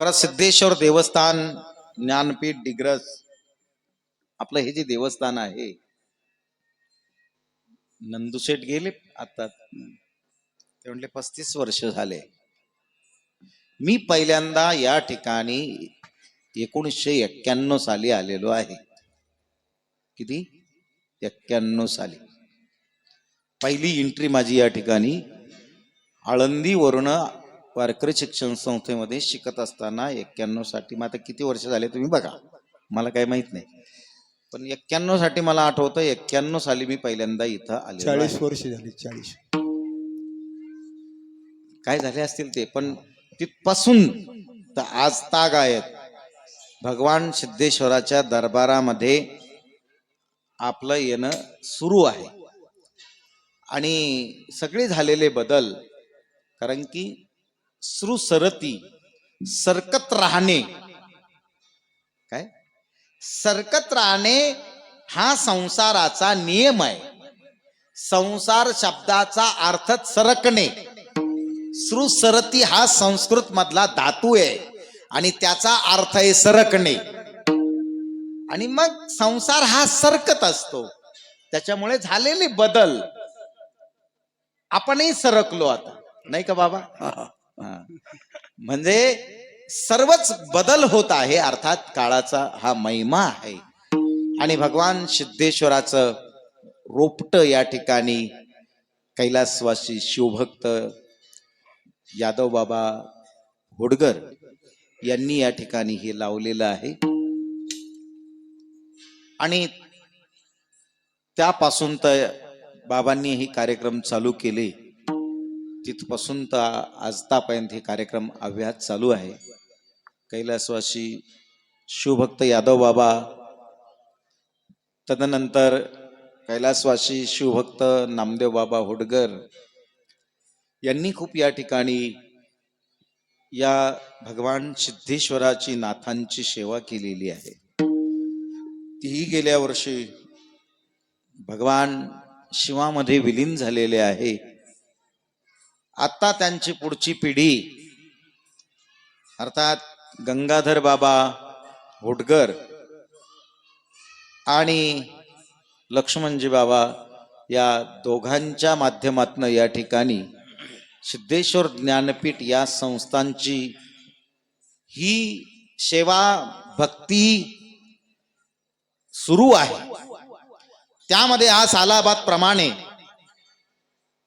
प्रसिद्धेश्वर देवस्थान ज्ञानपीठ डिग्रस आपलं हे जे देवस्थान आहे, नंदुशेठ गेले आता, ते म्हटले 35 वर्ष झाले. मी पहिल्यांदा या ठिकाणी 1991 साली आलेलो आहे. किती? 91 साली पहिली एंट्री माझी या ठिकाणी. आळंदीवरून वारकरी शिक्षण संस्थेमध्ये शिकत असताना 91 साठी. मग आता किती वर्ष झाले तुम्ही बघा, मला काही माहित नाही, पण 91 साठी मला आठवतं 91 साली मी पहिल्यांदा इथं आले. 40 वर्ष झाली. 40 काय झाले असतील ते, पण तिथपासून तर आज ताग आहेत. भगवान सिद्धेश्वराच्या दरबारामध्ये आपलं येणं सुरू आहे. आणि सगळे झालेले बदल, कारण की सुसरती सरकत राहणे, काय सरकत राहणे हा संसाराचा नियम आहे. संसार शब्दाचा अर्थच सरकणे. सुसरती हा संस्कृत मधला धातू आहे आणि त्याचा अर्थ आहे सरकणे. आणि मग संसार हा सरकत असतो, त्याच्यामुळे झालेले बदल आपणही सरकलो आता, नाही का बाबा? म्हणजे सर्वच बदल होत आहे, अर्थात काळाचा हा महिमा आहे. आणि भगवान सिद्धेश्वराचं रोपट या ठिकाणी कैलासवासी शिवभक्त यादव बाबा होडगर यांनी या ठिकाणी हे लावलेलं आहे. आणि त्यापासून तर बाबांनी हे कार्यक्रम चालू केले, तिथपासून तर आजतापर्यंत हे कार्यक्रम अव्याहत चालू आहे. कैलासवासी शिवभक्त यादव बाबा, तदनंतर कैलासवासी शिवभक्त नामदेव बाबा होडगर यांनी खूप या ठिकाणी या भगवान सिद्धेश्वराची नाथांची सेवा केलेली आहे. तीही गेल्या वर्षी भगवान शिवामध्ये विलीन झालेले आहे. आता त्यांची पुढची पिढी अर्थात गंगाधर बाबा होडगर आणि लक्ष्मणजी बाबा या दोघांच्या माध्यमातून या ठिकाणी सिद्धेश्वर ज्ञानपीठ या संस्थांची ही सेवा भक्ती सुरू आहे. त्यामध्ये आज सालाबाद प्रमाणे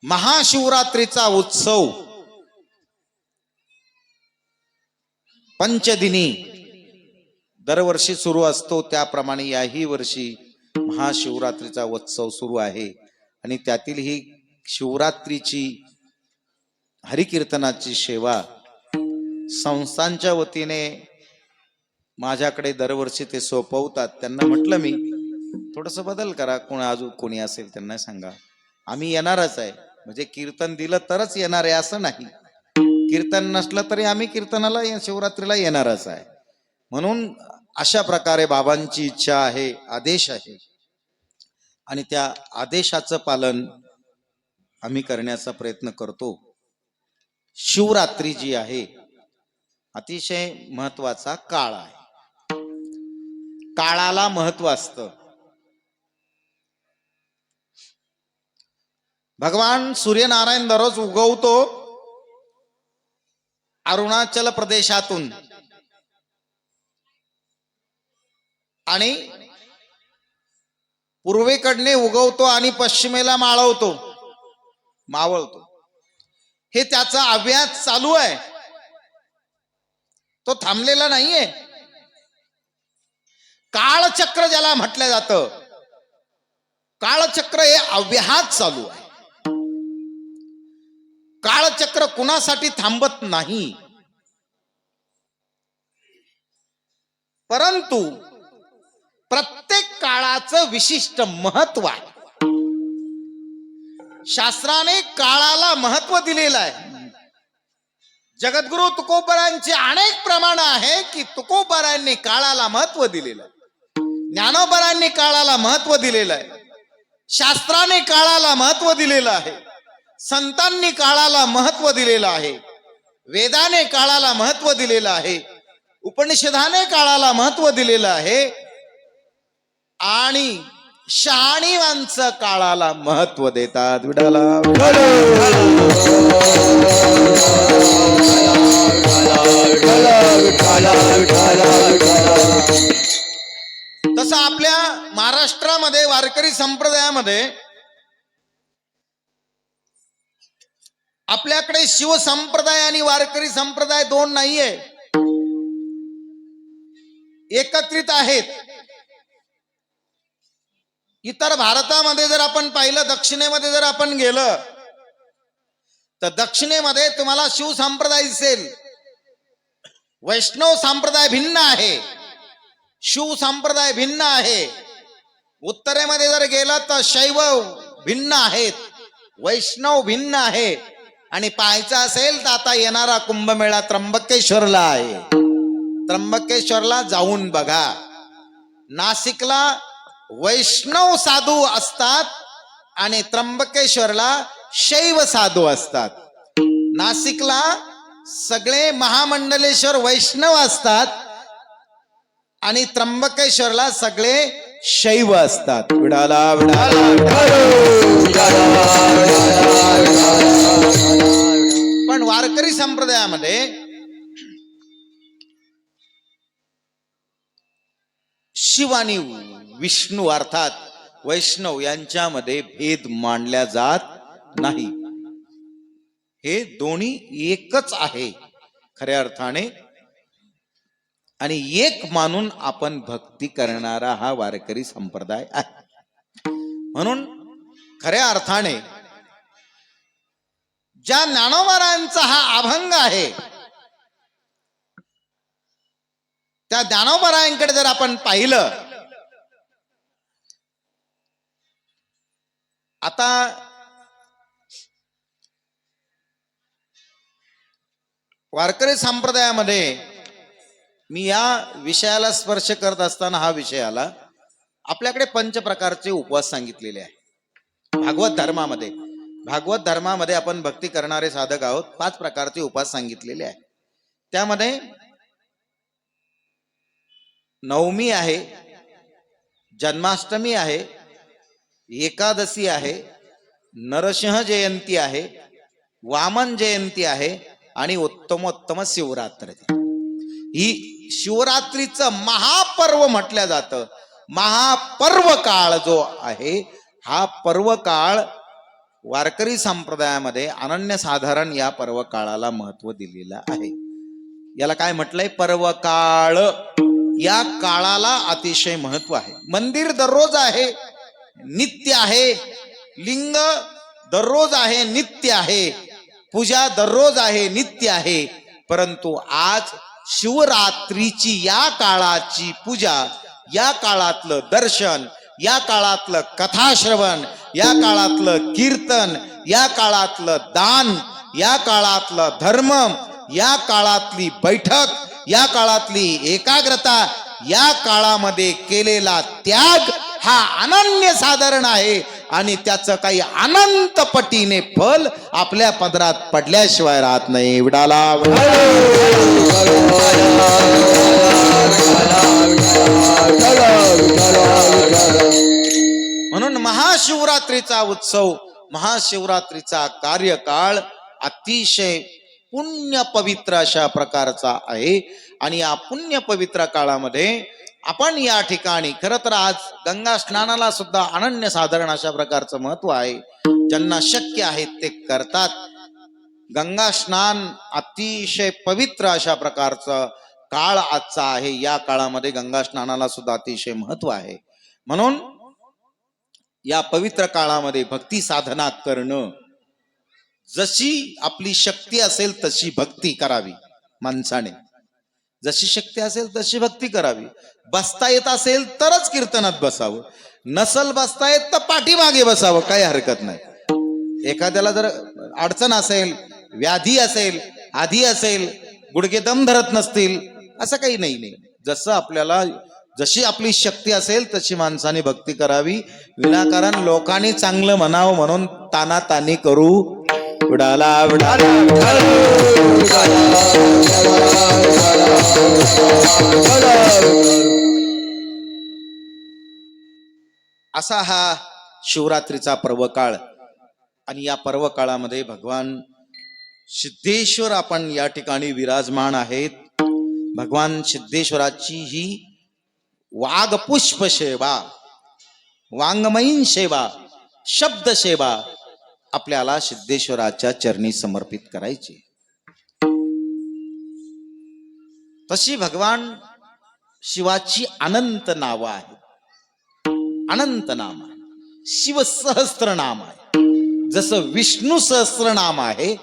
महाशिवरात्रीचा उत्सव पंचदिनी दरवर्षी सुरू असतो, त्याप्रमाणे याही वर्षी महाशिवरात्रीचा उत्सव सुरू आहे. आणि त्यातील ही शिवरात्रीची हरिकीर्तनाची सेवा संस्थांच्या वतीने माझ्याकडे दरवर्षी ते सोपवतात. त्यांना म्हटलं मी थोडस बदल करा, अजून कोणी असेल त्यांना सांगा, आम्ही येणारच आहे. म्हणजे कीर्तन दिलं तरच येणार आहे असं नाही, कीर्तन नसलं तरी आम्ही कीर्तनाला शिवरात्रीला येणारच आहे. म्हणून अशा प्रकारे बाबांची इच्छा आहे, आदेश आहे, आणि त्या आदेशाचं पालन आम्ही करण्याचा प्रयत्न करतो. शिवरात्री जी आहे अतिशय महत्वाचा काळ आहे. काळाला महत्व असतं. भगवान सूर्यनारायण दररोज उगवतो अरुणाचल प्रदेशातून आणि पूर्वेकडने उगवतो आणि पश्चिमेला मावळतो. हे त्याचा अभ्यास चालू आहे, तो थांबलेला नाहीये. काळचक्र ज्याला म्हटलं जातं, काळचक्र हे अव्याहत चालू आहे. काळचक्र कुणासाठी थांबत नाही, परंतु प्रत्येक काळाचं विशिष्ट महत्व आहे. शास्त्राने काळाला महत्व दिलेलं आहे. जगद्गुरु तुकोबारायांचे अनेक प्रमाण आहे की तुकोबारायांनी काळाला महत्व दिलेलं आहे, ज्ञानोबारायांनी काळाला महत्व दिलेलं आहे, शास्त्राने काळाला महत्व दिलेलं आहे, संतांनी काळाला महत्व दिलेलं आहे, वेदाने काळाला महत्व दिलेलं आहे. उपनिषदाने काळाला महत्व दिलेलं आहे आणि शहाणी माणसं काळाला महत्व देतात. विडाला तसं आपल्या महाराष्ट्रामध्ये वारकरी संप्रदायामध्ये आपल्याकडे शिवसंप्रदाय आणि वारकरी संप्रदाय दोन नाहीये, एकत्रित आहेत. इतर भारतामध्ये जर आपण पाहिलं, दक्षिणेमध्ये जर आपण गेलं तर दक्षिणेमध्ये तुम्हाला शिवसंप्रदाय दिसेल, वैष्णव संप्रदाय भिन्न आहे, शिव संप्रदाय भिन्न आहे. उत्तरेमध्ये जर गेलं तर शैव भिन्न आहेत, वैष्णव भिन्न आहे. आणि पाहायचं असेल तर आता येणारा कुंभमेळा त्र्यंबकेश्वरला आहे, त्र्यंबकेश्वरला जाऊन बघा. नाशिकला वैष्णव साधू असतात आणि त्र्यंबकेश्वरला शैव साधू असतात. नाशिकला सगळे महामंडलेश्वर वैष्णव असतात आणि त्र्यंबकेश्वरला सगळे शैव असतात. विडाला पण वारकरी संप्रदायामध्ये शिव आणि विष्णू अर्थात वैष्णव यांच्यामध्ये भेद मानला जात नाही. हे दोन्ही एकच आहे खऱ्या अर्थाने आणि एक मानून आपण भक्ती करणारा हा वारकरी संप्रदाय आहे. म्हणून खऱ्या अर्थाने ज्या ज्ञानोबारायांचा हा अभंग आहे त्या ज्ञानोबारायांकडे जर आपण पाहिलं, आता वारकरी संप्रदायामध्ये मी या विषयाला स्पर्श करत असताना हा विषय आला. आपल्याकडे 5 प्रकारचे उपवास सांगितलेले आहे भागवत धर्मामध्ये आपण भक्ती करणारे साधक आहोत. 5 प्रकारचे उपवास सांगितलेले आहे. त्यामध्ये नवमी आहे, जन्माष्टमी आहे, एकादशी आहे, नरसिंह जयंती आहे, वामन जयंती आहे आणि उत्तमोत्तम शिवरात्री. ही शिवरात्रीचं महापर्व म्हटलं जातं. महापर्व काळ जो आहे हा पर्व काळ वारकरी संप्रदायामध्ये अनन्यसाधारण या पर्व काळाला महत्व दिलेलं आहे. याला काय म्हटलंय? पर्व काळ. या काळाला अतिशय महत्व आहे. मंदिर दररोज आहे, नित्य आहे, लिंग दररोज आहे, नित्य आहे, पूजा दररोज आहे, नित्य आहे. परंतु आज शिवरात्रीची या काळाची पूजा, या काळातलं दर्शन, या काळातलं कथाश्रवण, या काळातलं कीर्तन, या काळातलं दान, या काळातलं धर्म, या काळातली बैठक, या काळातली एकाग्रता, या काळामध्ये केलेला त्याग हा अनन्यसाधारण आहे आणि त्याचं काही अनंत पटीने फल आपल्या पदरात पडल्याशिवाय राहत नाही. विडाला म्हणून महाशिवरात्रीचा उत्सव, महाशिवरात्रीचा कार्यकाळ अतिशय पुण्य पवित्र अशा प्रकारचा आहे. आणि या पुण्य पवित्र काळामध्ये आपण या ठिकाणी खरं तर आज गंगा स्नानाला सुद्धा अनन्यसाधारण अशा प्रकारचं महत्व आहे. ज्यांना शक्य आहे ते करतात. गंगा स्नान अतिशय पवित्र अशा प्रकारचा काळ आजचा आहे. या काळामध्ये गंगा स्नानाला सुद्धा अतिशय महत्व आहे. म्हणून या पवित्र काळामध्ये भक्ती साधना करणं, जशी आपली शक्ती असेल तशी भक्ती करावी. माणसाने जशी शक्ती असेल तशी भक्ती करावी. बसता येत असेल तरच कीर्तनात बसावं, नसल बसता येत तर पाठीमागे बसावं, काही हरकत नाही. एखाद्याला जर अडचण असेल, व्याधी असेल, आधी असेल, गुडघे दम धरत नसतील, असं काही नाही. जसं आपल्याला जशी आपली शक्ती असेल तशी माणसाने भक्ती करावी. विनाकारण लोकांनी चांगलं म्हणावं म्हणून तानातानी करू उडाला उडाला असा हा शिवरात्रीचा पर्व काळ. आणि या पर्व काळामध्ये भगवान सिद्धेश्वर आपण या ठिकाणी विराजमान आहेत. भगवान सिद्धेश्वराची ही वागपुष्प सेवा, वाङ्मयीन सेवा, शब्द सेवा आपल्याला सिद्धेश्वराच्या चरणी समर्पित करायची. तशी भगवान शिवाची अनंत नावं आहेत. अनंत नाम आहे. शिव सहस्त्र नाम आहे. जसं विष्णू सहस्त्रनाम आहे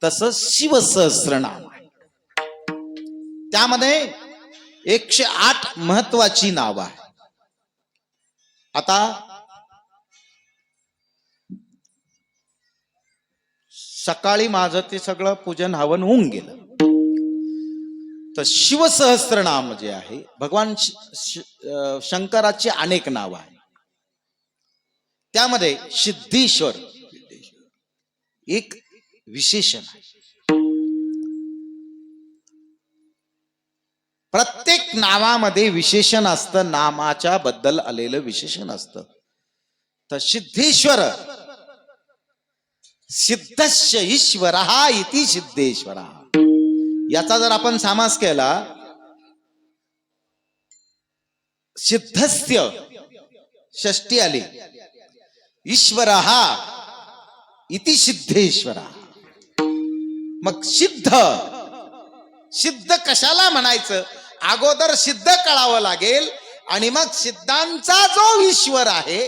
तसं शिव सहस्त्रनाम आहे. त्यामध्ये 108 महत्वाची नावं आहे. आता सकाळी माझं ते सगळं पूजन हवन होऊन गेलं. तर शिवसहस्त्रनाम जे आहे, भगवान शंकराची अनेक नावं आहेत. त्यामध्ये सिद्धेश्वर एक विशेषण आहे. प्रत्येक नावामध्ये विशेषण असतं, नामाच्या बद्दल आलेलं विशेषण असतं. तर सिद्धेश्वर, सिद्धस्य ईश्वरः इति सिद्धेश्वरः, याचा जर आपण समास केला, सिद्धस्य षष्ठी आली, ईश्वरः इति सिद्धेश्वरः. मग सिद्ध, सिद्ध कशाला म्हणायचं? अगोदर सिद्ध कळावं लागेल आणि मग सिद्धांचा जो ईश्वर आहे,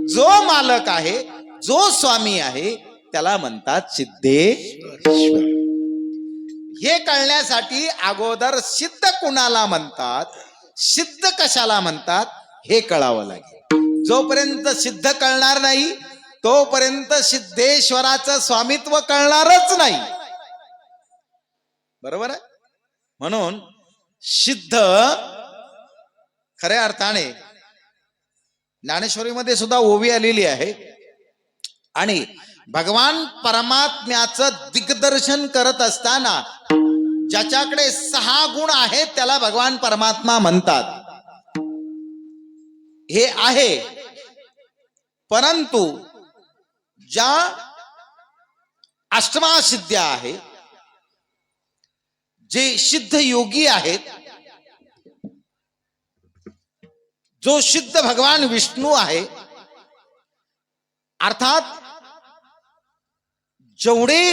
जो मालक आहे, जो स्वामी आहे, त्याला म्हणतात सिद्धेश्वर. हे कळण्यासाठी अगोदर सिद्ध कुणाला म्हणतात, सिद्ध कशाला म्हणतात हे कळावं लागेल. जोपर्यंत सिद्ध कळणार नाही तोपर्यंत सिद्धेश्वराचं स्वामित्व कळणारच नाही. बरोबर आहे? म्हणून सिद्ध खऱ्या अर्थाने ज्ञानेश्वरीमध्ये सुद्धा ओवी आलेली आहे. आणि भगवान परमात्म्याचं दिग्दर्शन करत असताना ज्याच्याकडे 6 गुण आहेत त्याला भगवान परमात्मा म्हणतात. हे आहे. परंतु ज्या अष्टमासिद्ध्या आहेत, जे सिद्ध योगी आहेत, जो सिद्ध भगवान विष्णू आहे, अर्थात जेवढे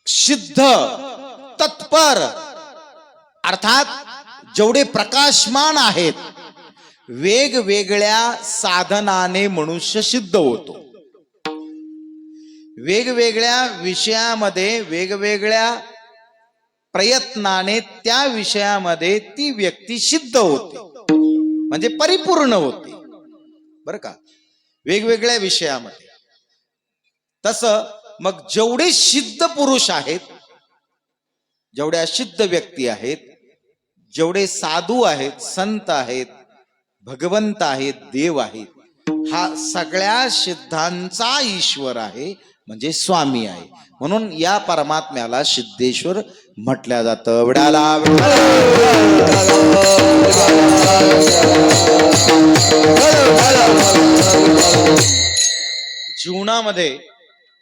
सिद्ध तत्पर, अर्थात जेवढे प्रकाशमान आहेत, वेगवेगळ्या साधनाने मनुष्य सिद्ध होतो. वेगवेगळ्या विषयामध्ये वेगवेगळ्या प्रयत्नाने त्या विषयामध्ये ती व्यक्ती सिद्ध होते, म्हणजे परिपूर्ण होते. बरं का? वेगवेगळ्या विषयामध्ये. तसं मग जेवढे सिद्ध पुरुष आहेत, जेवढ्या सिद्ध व्यक्ती आहेत, जेवढे साधू आहेत, संत आहेत, भगवंत आहेत, देव आहेत, हा सगळ्या सिद्धांचा ईश्वर आहे, म्हणजे स्वामी आहे. म्हणून या परमात्म्याला सिद्धेश्वर म्हटल्या जातं. विडाला जीवनामध्ये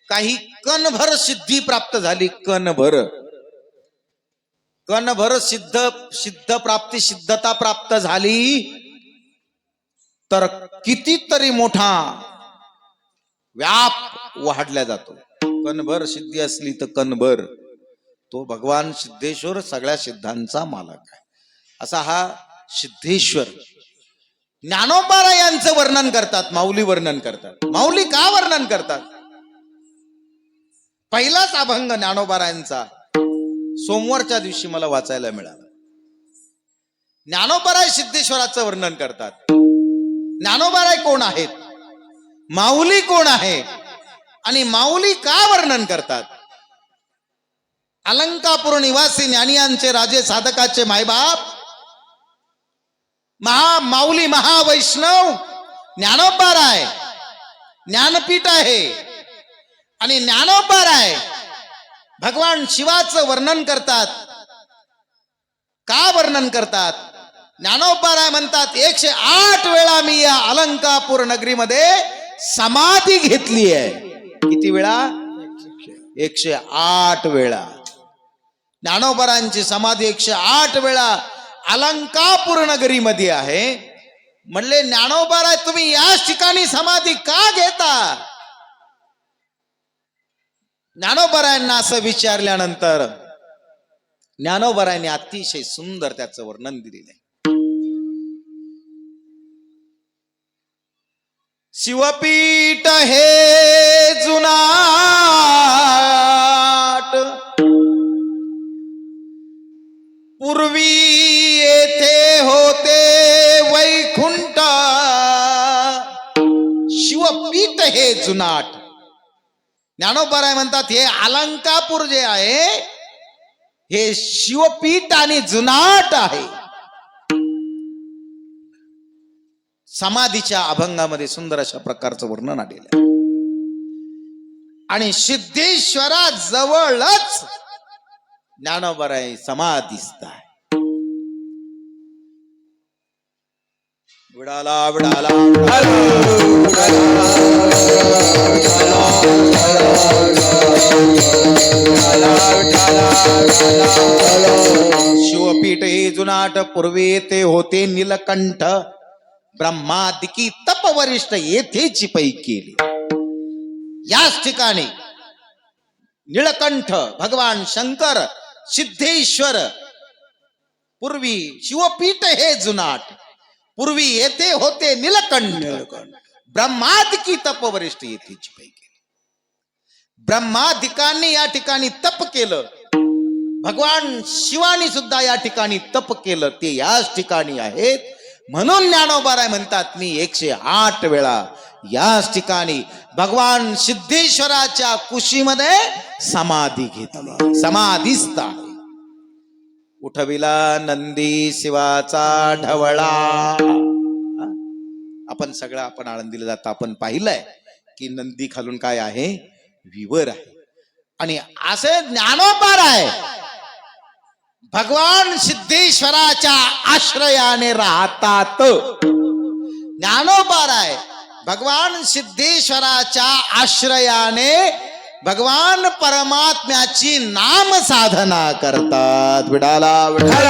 काही कणभर सिद्धी प्राप्त झाली, कणभर सिद्ध प्राप्ती, सिद्धता प्राप्त झाली, तर कितीतरी मोठा व्याप वाढल्या जातो. कणभर सिद्धी असली तर कणभर, तो भगवान सिद्धेश्वर सगळ्या सिद्धांचा मालक आहे. असा हा सिद्धेश्वर. ज्ञानोबा यांचं वर्णन करतात, माऊली वर्णन करतात. माऊली का वर्णन करतात? पहिलाच अभंग ज्ञानोबारायांचा सोमवारच्या दिवशी मला वाचायला मिळाला. ज्ञानोबाराय सिद्धेश्वराचं वर्णन करतात. ज्ञानोबाराय कोण आहेत, माऊली कोण आहे, आणि माऊली का वर्णन करतात? अलंकापूर निवासी ज्ञानियांचे राजे, साधकाचे मायबाप, माऊली महावैष्णव ज्ञानोबाराय ज्ञानपीठ आहे. आणि ज्ञानोबाराय भगवान शिवाचं वर्णन करतात. का वर्णन करतात? ज्ञानोबाराय म्हणतात 108 वेळा मी या अलंकापूर नगरीमध्ये समाधी घेतली आहे. किती वेळा? 108 वेळा. ज्ञानोबारांची समाधी 108 वेळा अलंकापूर नगरीमध्ये आहे. म्हणले ज्ञानोबाराय तुम्ही याच ठिकाणी समाधी का घेता? ज्ञानोबारायांना असं विचारल्यानंतर ज्ञानोबारायांनी अतिशय सुंदर त्याचं वर्णन दिलेलं आहे. शिवपीठ हे जुनाट पूर्वी येथे होते वैकुंठ. शिवपीठ हे जुनाट. ज्ञानोबाराय म्हणतात हे अलंकापूर जे आहे हे शिवपीठ आणि जुनाट आहे. समाधीच्या अभंगामध्ये सुंदर अशा प्रकारचं वर्णन आलेलं आहे. आणि सिद्धेश्वरा जवळच ज्ञानोबाराय समाधीस्थ आहे. विडाला विडाला शिवपीठ हे जुनाट पूर्वी ते होते नीलकंठ ब्रह्मादिकी तपवरिष्ठ येथेची पै केली. याच ठिकाणी नीलकंठ भगवान शंकर सिद्धेश्वर पूर्वी शिवपीठ हे जुनाट पूर्वी येथे होते नीलकंठ ब्रह्मादिकी तपवरिष्ठ येथेची पै केली. ब्रह्मादिकांनी या ठिकाणी तप केलं. भगवान शिवानी सुद्धा या ठिकाणी तप केलं. ते याच ठिकाणी आहेत. म्हणून ज्ञानोबाराय म्हणतात मी 108 वेळा याच ठिकाणी भगवान सिद्धेश्वराच्या कुशीमध्ये समाधी घेतली. समाधीस्थ आहे. उठविला नंदी शिवाचा ढवळा. आपण सगळं आपण आळंदीला जाता आपण पाहिलंय की नंदी खालून काय आहे? विवर आहे. आणि असे ज्ञानोबाराय भगवान सिद्धेश्वराच्या आश्रयाने राहतात. ज्ञानोबाराय भगवान सिद्धेश्वराच्या आश्रयाने भगवान परमात्म्याची नाम साधना करतात. विडाला विडाला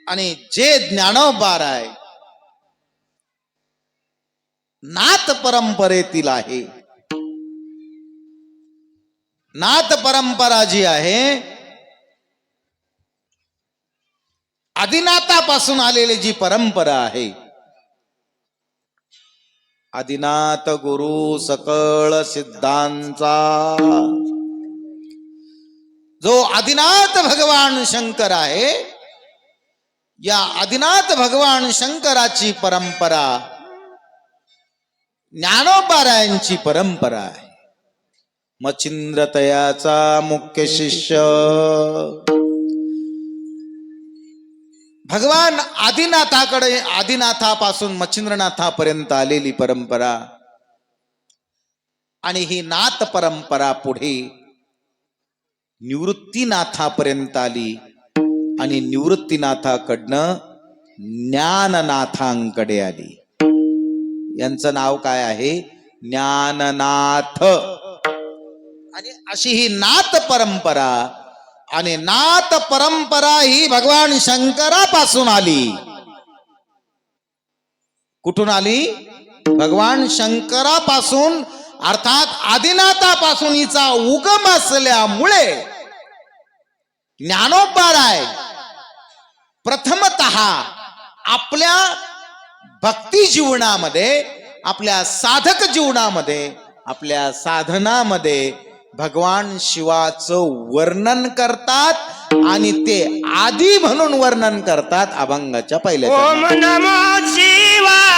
आणि जे ज्ञानोबाराय नाथ परंपरेतील आहे. नाथ परंपरा जी आहे आदिनाथापासून आलेली जी परंपरा आहे. आदिनाथ गुरु सकळ सिद्धांचा जो आदिनाथ भगवान शंकर आहे. या आदिनाथ भगवान शंकराची परंपरा ज्ञानोबारायांची परंपरा आहे. मच्छिंद्र तयाचा मुख्य शिष्य भगवान आदिनाथाकडे आदिनाथापासून मच्छिंद्रनाथापर्यंत आलेली परंपरा. आणि ही नाथ परंपरा पुढे निवृत्तीनाथापर्यंत आली. आणि निवृत्तीनाथाकडनं ज्ञाननाथांकडे आली. यांचं नाव काय आहे? ज्ञाननाथ. आणि अशी ही नाथ परंपरा. आणि नाथ परंपरा ही भगवान शंकरापासून आली. कुठून आली? भगवान शंकरापासून अर्थात आदिनाथापासून हिचा उगम असल्यामुळे ज्ञानोबाराय प्रथमतः आपल्या भक्ती जीवनामध्ये आपल्या साधक जीवनामध्ये आपल्या साधनामध्ये भगवान शिवाचं वर्णन करतात. आणि ते आदी म्हणून वर्णन करतात अभंगाच्या पहिल्या. ओम नमो शिवाय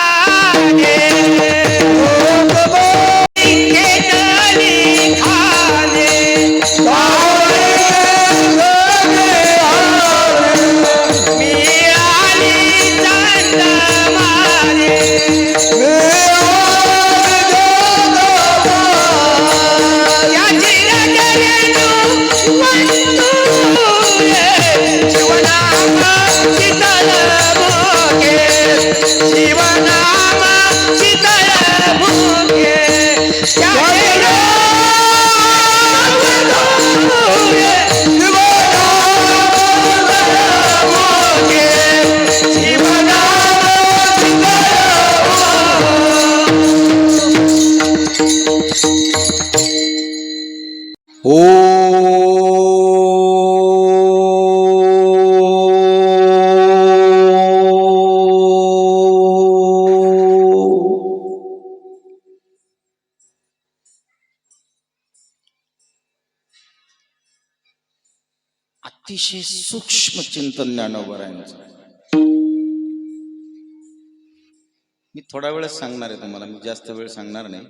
अतिशय सूक्ष्म चिंतन ज्ञानोबरायांचं. मी थोडा वेळच सांगणार आहे तुम्हाला, मी जास्त वेळ सांगणार नाही.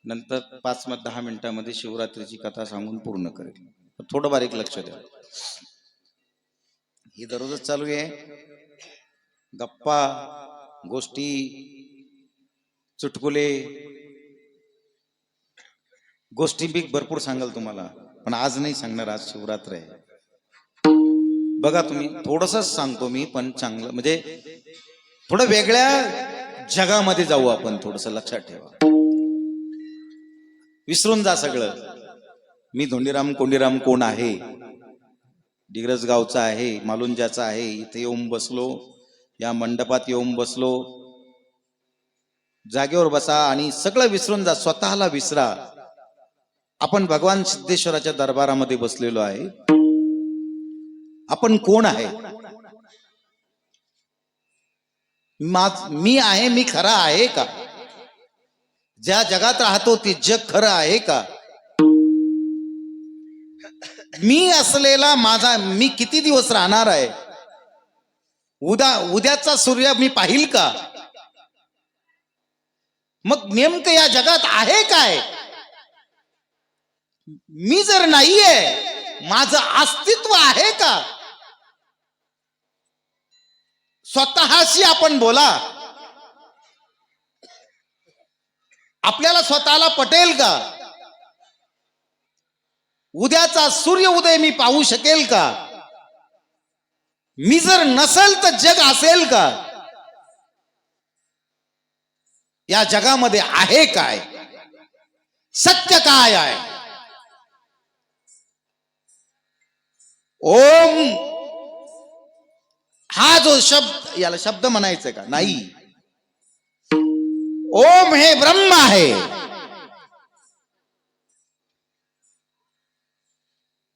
नंतर 5-10 मिनिटांमध्ये शिवरात्रीची कथा सांगून पूर्ण करेल. थोडं बारीक लक्ष द्या. ही दररोजच चालू आहे. गप्पा गोष्टी चुटकुले गोष्टी बी भरपूर सांगाल तुम्हाला, पण आज नाही सांगणार. आज शिवरात्र आहे. बघा तुम्ही, थोडंसंच सांगतो मी, पण चांगलं म्हणजे थोडं वेगळ्या जगामध्ये जाऊ आपण. थोडंसं लक्षात ठेवा. विसरून जा सगळं. मी धोंडीराम कोंडीराम कोण आहे, डिग्रज गावचा आहे, मालुंजाचा आहे. इथे येऊन बसलो, या मंडपात येऊन बसलो. जागेवर बसा आणि सगळं विसरून जा. स्वतःला विसरा. आपण भगवान सिद्धेश्वराच्या दरबारामध्ये बसलेलो आहे. आपण कोण आहे? मी आहे, मी खरा आहे का? ज्या जगात राहतो ते जग खरं आहे का? मी असलेला माझा मी किती दिवस राहणार आहे? उद्याचा सूर्य मी पाहिल का? मग नेमकं या जगात आहे काय? मी जर नाहीये, माझं अस्तित्व आहे का? स्वतःशी आपण बोला. आपल्याला स्वतःला पटेल का? उद्याचा सूर्य उदय मी पाहू शकेल का? मी जर नसेल तर जग असेल का? या जगामध्ये आहे काय? सत्य काय आहे? ओम हा जो शब्द, याला शब्द म्हणायचं का? नाही. ओम हे ब्रह्म आहे.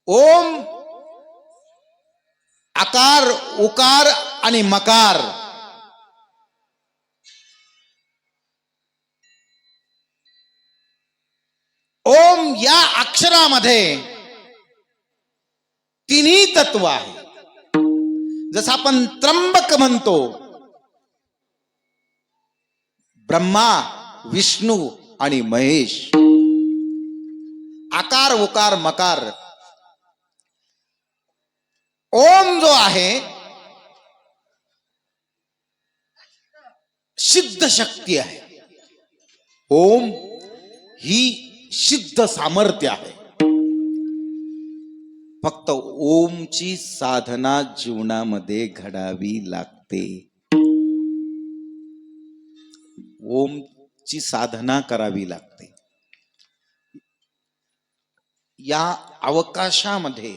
ओम आकार, उकार आणि मकार. ओम या अक्षरामध्ये तिन्ही तत्व आहे. जसं आपण त्र्यंबक म्हणतो, ब्रह्मा, विष्णू आणि महेश. आकार, उकार, मकार. ओम जो आहे सिद्ध शक्ती आहे. ओम ही सिद्ध सामर्थ्य आहे. फक्त ओमची साधना जीवनामध्ये घडावी लागते. ओमची साधना करावी लागते. या अवकाशामध्ये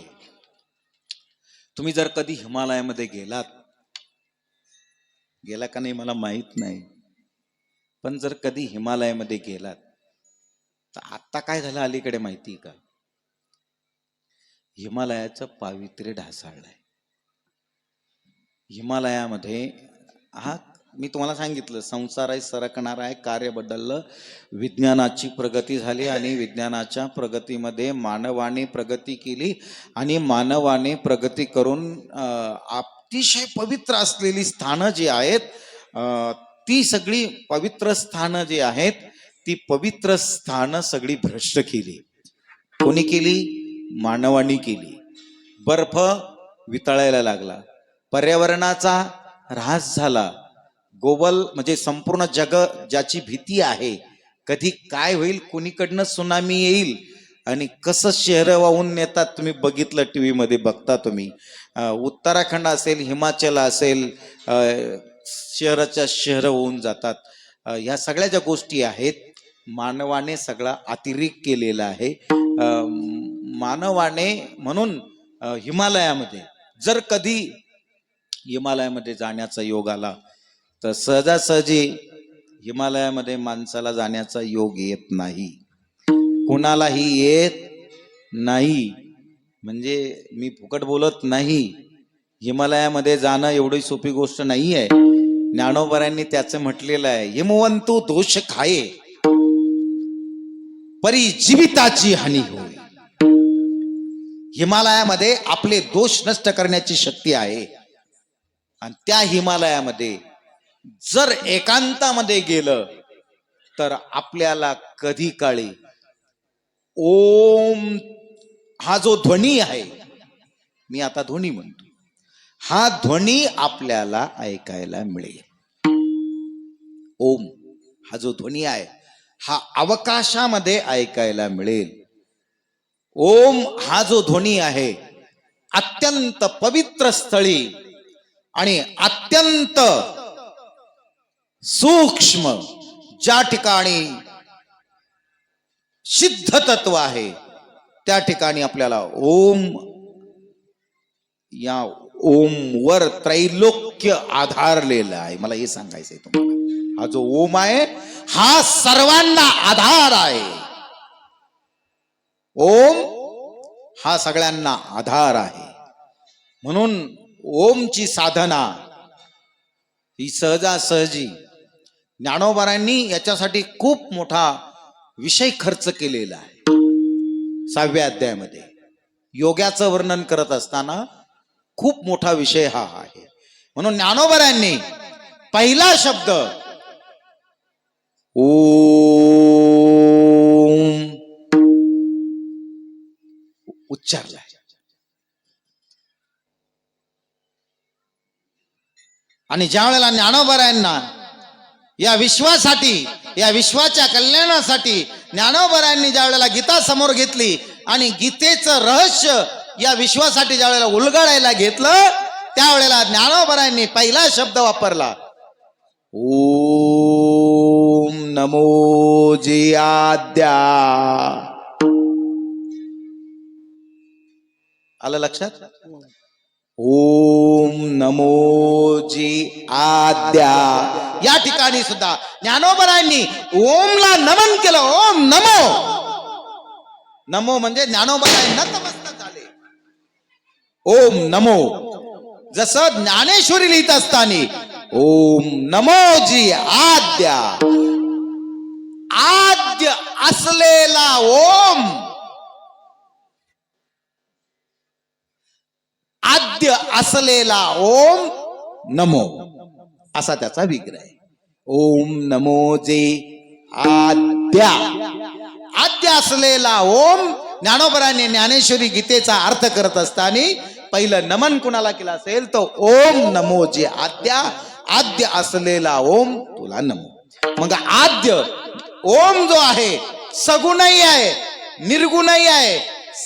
तुम्ही जर कधी हिमालयामध्ये गेला का नाही मला माहित नाही, पण जर कधी हिमालयामध्ये गेलात तर आता काय झालं अलीकडे माहिती का? हिमालयाचं पावित्र्य ढासळलंय. हिमालयामध्ये हा मी तुम्हाला सांगितलं, संसार आहे सरकणार आहे, कार्य बदललं, विज्ञानाची प्रगती झाली आणि विज्ञानाच्या प्रगतीमध्ये मानवाने प्रगती केली आणि मानवाने प्रगती करून अतिशय पवित्र असलेली स्थानं जी आहेत ती सगळी पवित्र स्थानं जी आहेत ती पवित्र स्थानं सगळी भ्रष्ट केली. कोणी केली? मानवाने केली. बर्फ वितळायला लागला, पर्यावरणाचा ऱ्हास झाला. ग्लोबल म्हणजे संपूर्ण जग ज्याची भीती आहे, कधी काय होईल, कोणीकडनं सुनामी येईल आणि कसं शहरं वाहून नेतात. तुम्ही बघितलं, टीव्ही मध्ये बघता तुम्ही. उत्तराखंड असेल, हिमाचल असेल, शहराच्या शहरं होऊन जातात. ह्या सगळ्या ज्या गोष्टी आहेत मानवाने सगळा अतिरेक केलेला आहे. मानवाने म्हणून हिमालयामध्ये जर कधी हिमालयामध्ये जाण्याचा योग आला तर सहजासहजी हिमालयामध्ये माणसाला जाण्याचा योग येत नाही, कोणालाही येत नाही. म्हणजे मी फुकट बोलत नाही. हिमालयामध्ये जाणं एवढी सोपी गोष्ट नाही आहे. ज्ञानोबरांनी त्याचं म्हटलेलं आहे, हिमवंतू दोष खाये परी जीविताची हानी होय. हिमालयामध्ये आपले दोष नष्ट करण्याची शक्ती आहे. आणि त्या हिमालयामध्ये जर एकांतामध्ये गेलं तर आपल्याला कधी काळी ओम हा जो ध्वनी आहे, मी आता ध्वनी म्हणतो, हा ध्वनी आपल्याला ऐकायला मिळेल. ओम हा जो ध्वनी आहे हा अवकाशामध्ये ऐकायला मिळेल. ओम हा जो ध्वनी आहे अत्यंत पवित्र स्थळी आणि अत्यंत सूक्ष्म ज्या ठिकाणी सिद्ध तत्व आहे त्या ठिकाणी आपल्याला ओम, या ओम वर त्रैलोक्य आधारलेलं आहे. मला हे सांगायचंय तुम्हाला, हा जो ओम आहे हा सर्वांना आधार आहे. ओम हा सगळ्यांना आधार आहे. म्हणून ओमची साधना ही सहजासहजी ज्ञानोबांनी याच्यासाठी खूप मोठा विषय खर्च केलेला आहे. 6व्या अध्यायामध्ये योगाचं वर्णन करत असताना खूप मोठा विषय हा आहे. म्हणून ज्ञानोबांनी पहिला शब्द ओम उच्चारलाय. आणि ज्या वेळेला ज्ञानोबांना या विश्वासाठी, या विश्वाच्या कल्याणासाठी ज्ञानोबांनी ज्या वेळेला गीता समोर घेतली आणि गीतेचं रहस्य या विश्वासाठी ज्या वेळेला उलगडायला घेतलं त्यावेळेला ज्ञानोबांनी पहिला शब्द वापरला ओम नमो जी आद्या. आलं लक्षात? ओम नमो जी आद्या. या ठिकाणी सुद्धा ज्ञानोबांनी ओमला नमन केलं. ओम नमो. नमो म्हणजे ज्ञानोबांना नतमस्तक झाले. ओम नमो. जसं ज्ञानेश्वरी लिहित असताना ओम नमो जी आद्या. आद्य असलेला ओम, आद्य असलेला ओम नमो असा त्याचा विग्रह आहे. ओम नमो जे आद्या. आद्य असलेला ओम. ज्ञानोबांनी ज्ञानेश्वरी गीतेचा अर्थ करत असताना पहिलं नमन कुणाला केलं असेल तो ओम नमो जे आद्या. आद्य असलेला ओम तुला नमो. मग आद्य ओम जो आहे सगुणही आहे, निर्गुणही आहे,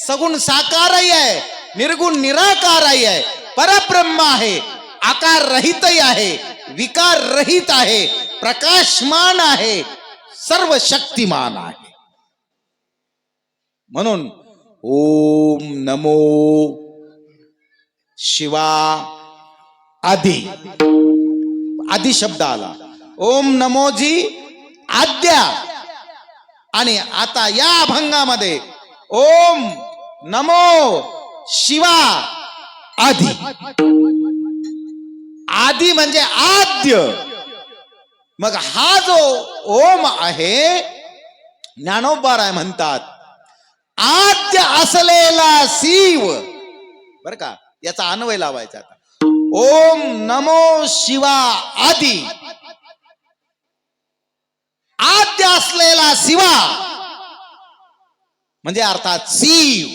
सगुण साकारही आहे, निर्गुण निराकारही आहे, परब्रह्म आहे, आकार रहितही आहे, विकार रहित आहे, प्रकाशमान आहे, सर्व शक्तिमान आहे. म्हणून ओम नमो शिवा आदि. आदि शब्द आला. ओम नमोजी आद्या. आणि आता या अभंगामध्ये ओम नमो शिवा आदि. आदि म्हणजे आद्य. मग हा जो ओम आहे ज्ञानोबा म्हणतात आद्य असलेला शिव. बर का, याचा अन्वय लावायचा. ओम नमो शिवा आदि. आद्य असलेला शिवा म्हणजे अर्थात शिव.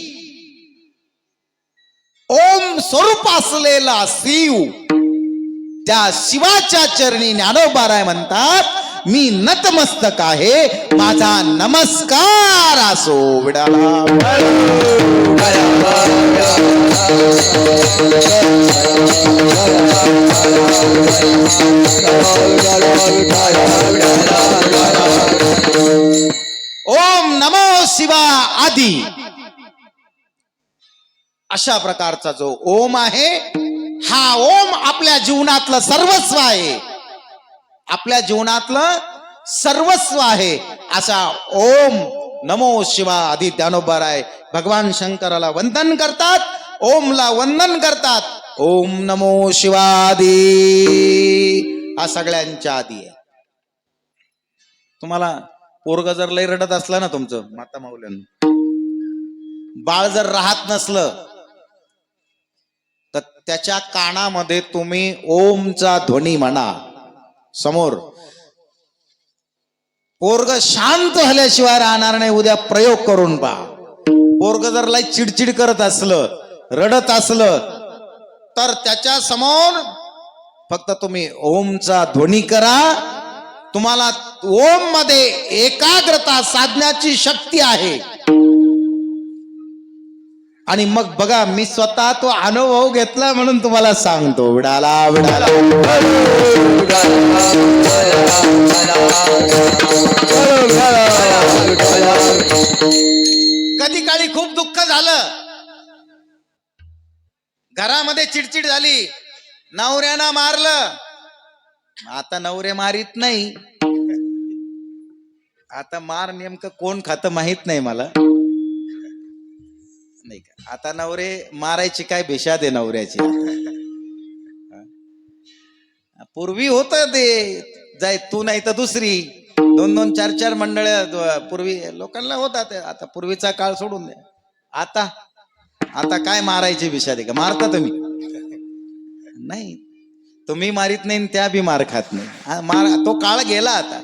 ओम स्वरूप असलेला शिव. त्या शिवाच्या चरणी ज्ञानोबा म्हणतात मी नतमस्तक आहे, माझा नमस्कार असो विडाला. ओम नमो शिवा आदि. अशा प्रकारचा जो ओम आहे हा ओम आपल्या जीवनातलं सर्वस्व आहे. आपल्या जीवनातलं सर्वस्व आहे. असा ओम नमो शिवा आदि ज्ञानोबा भगवान शंकराला वंदन करतात, ओमला वंदन करतात. ओम नमो शिवादी हा सगळ्यांच्या आधी आहे. तुम्हाला पोरग जर लय रडत असला ना तुमचं माता माऊल्यांना, बाळ जर राहत नसलं तर त्याच्या कानामध्ये तुम्ही ओमचा ध्वनी म्हणा समोर. पोरग शांत झाल्याशिवाय राहणार नाही. उद्या प्रयोग करून पहा. पोरग जर लय चिडचिड करत असलं, रडत असलं, तर त्याच्या समोर फक्त तुम्ही ओमचा ध्वनी करा. तुम्हाला ओम मध्ये एकाग्रता साधण्याची शक्ती आहे. आणि मग बघा, मी स्वतः तो अनुभव घेतला म्हणून तुम्हाला सांगतो. विडाला विडाला कधी काळी खूप दुःख झालं, घरामध्ये चिडचिड झाली, नवऱ्यानं मारलं. आता नवरे मारित नाही. आता मार नेमकं कोण खातं माहित नाही मला, नाही का. आता नवरे मारायची काय भेषा दे नवऱ्याची. पूर्वी होत ते, जाय तू नाही तर दुसरी, 2-2, 4-4 मंडळ पूर्वी लोकांना होतात. आता पूर्वीचा काळ सोडून द्या. आता काय मारायची भेषा दे का. मारता तुम्ही नाही, तुम्ही मारित नाही, त्या बी मार खात नाही. तो काळ गेला. आता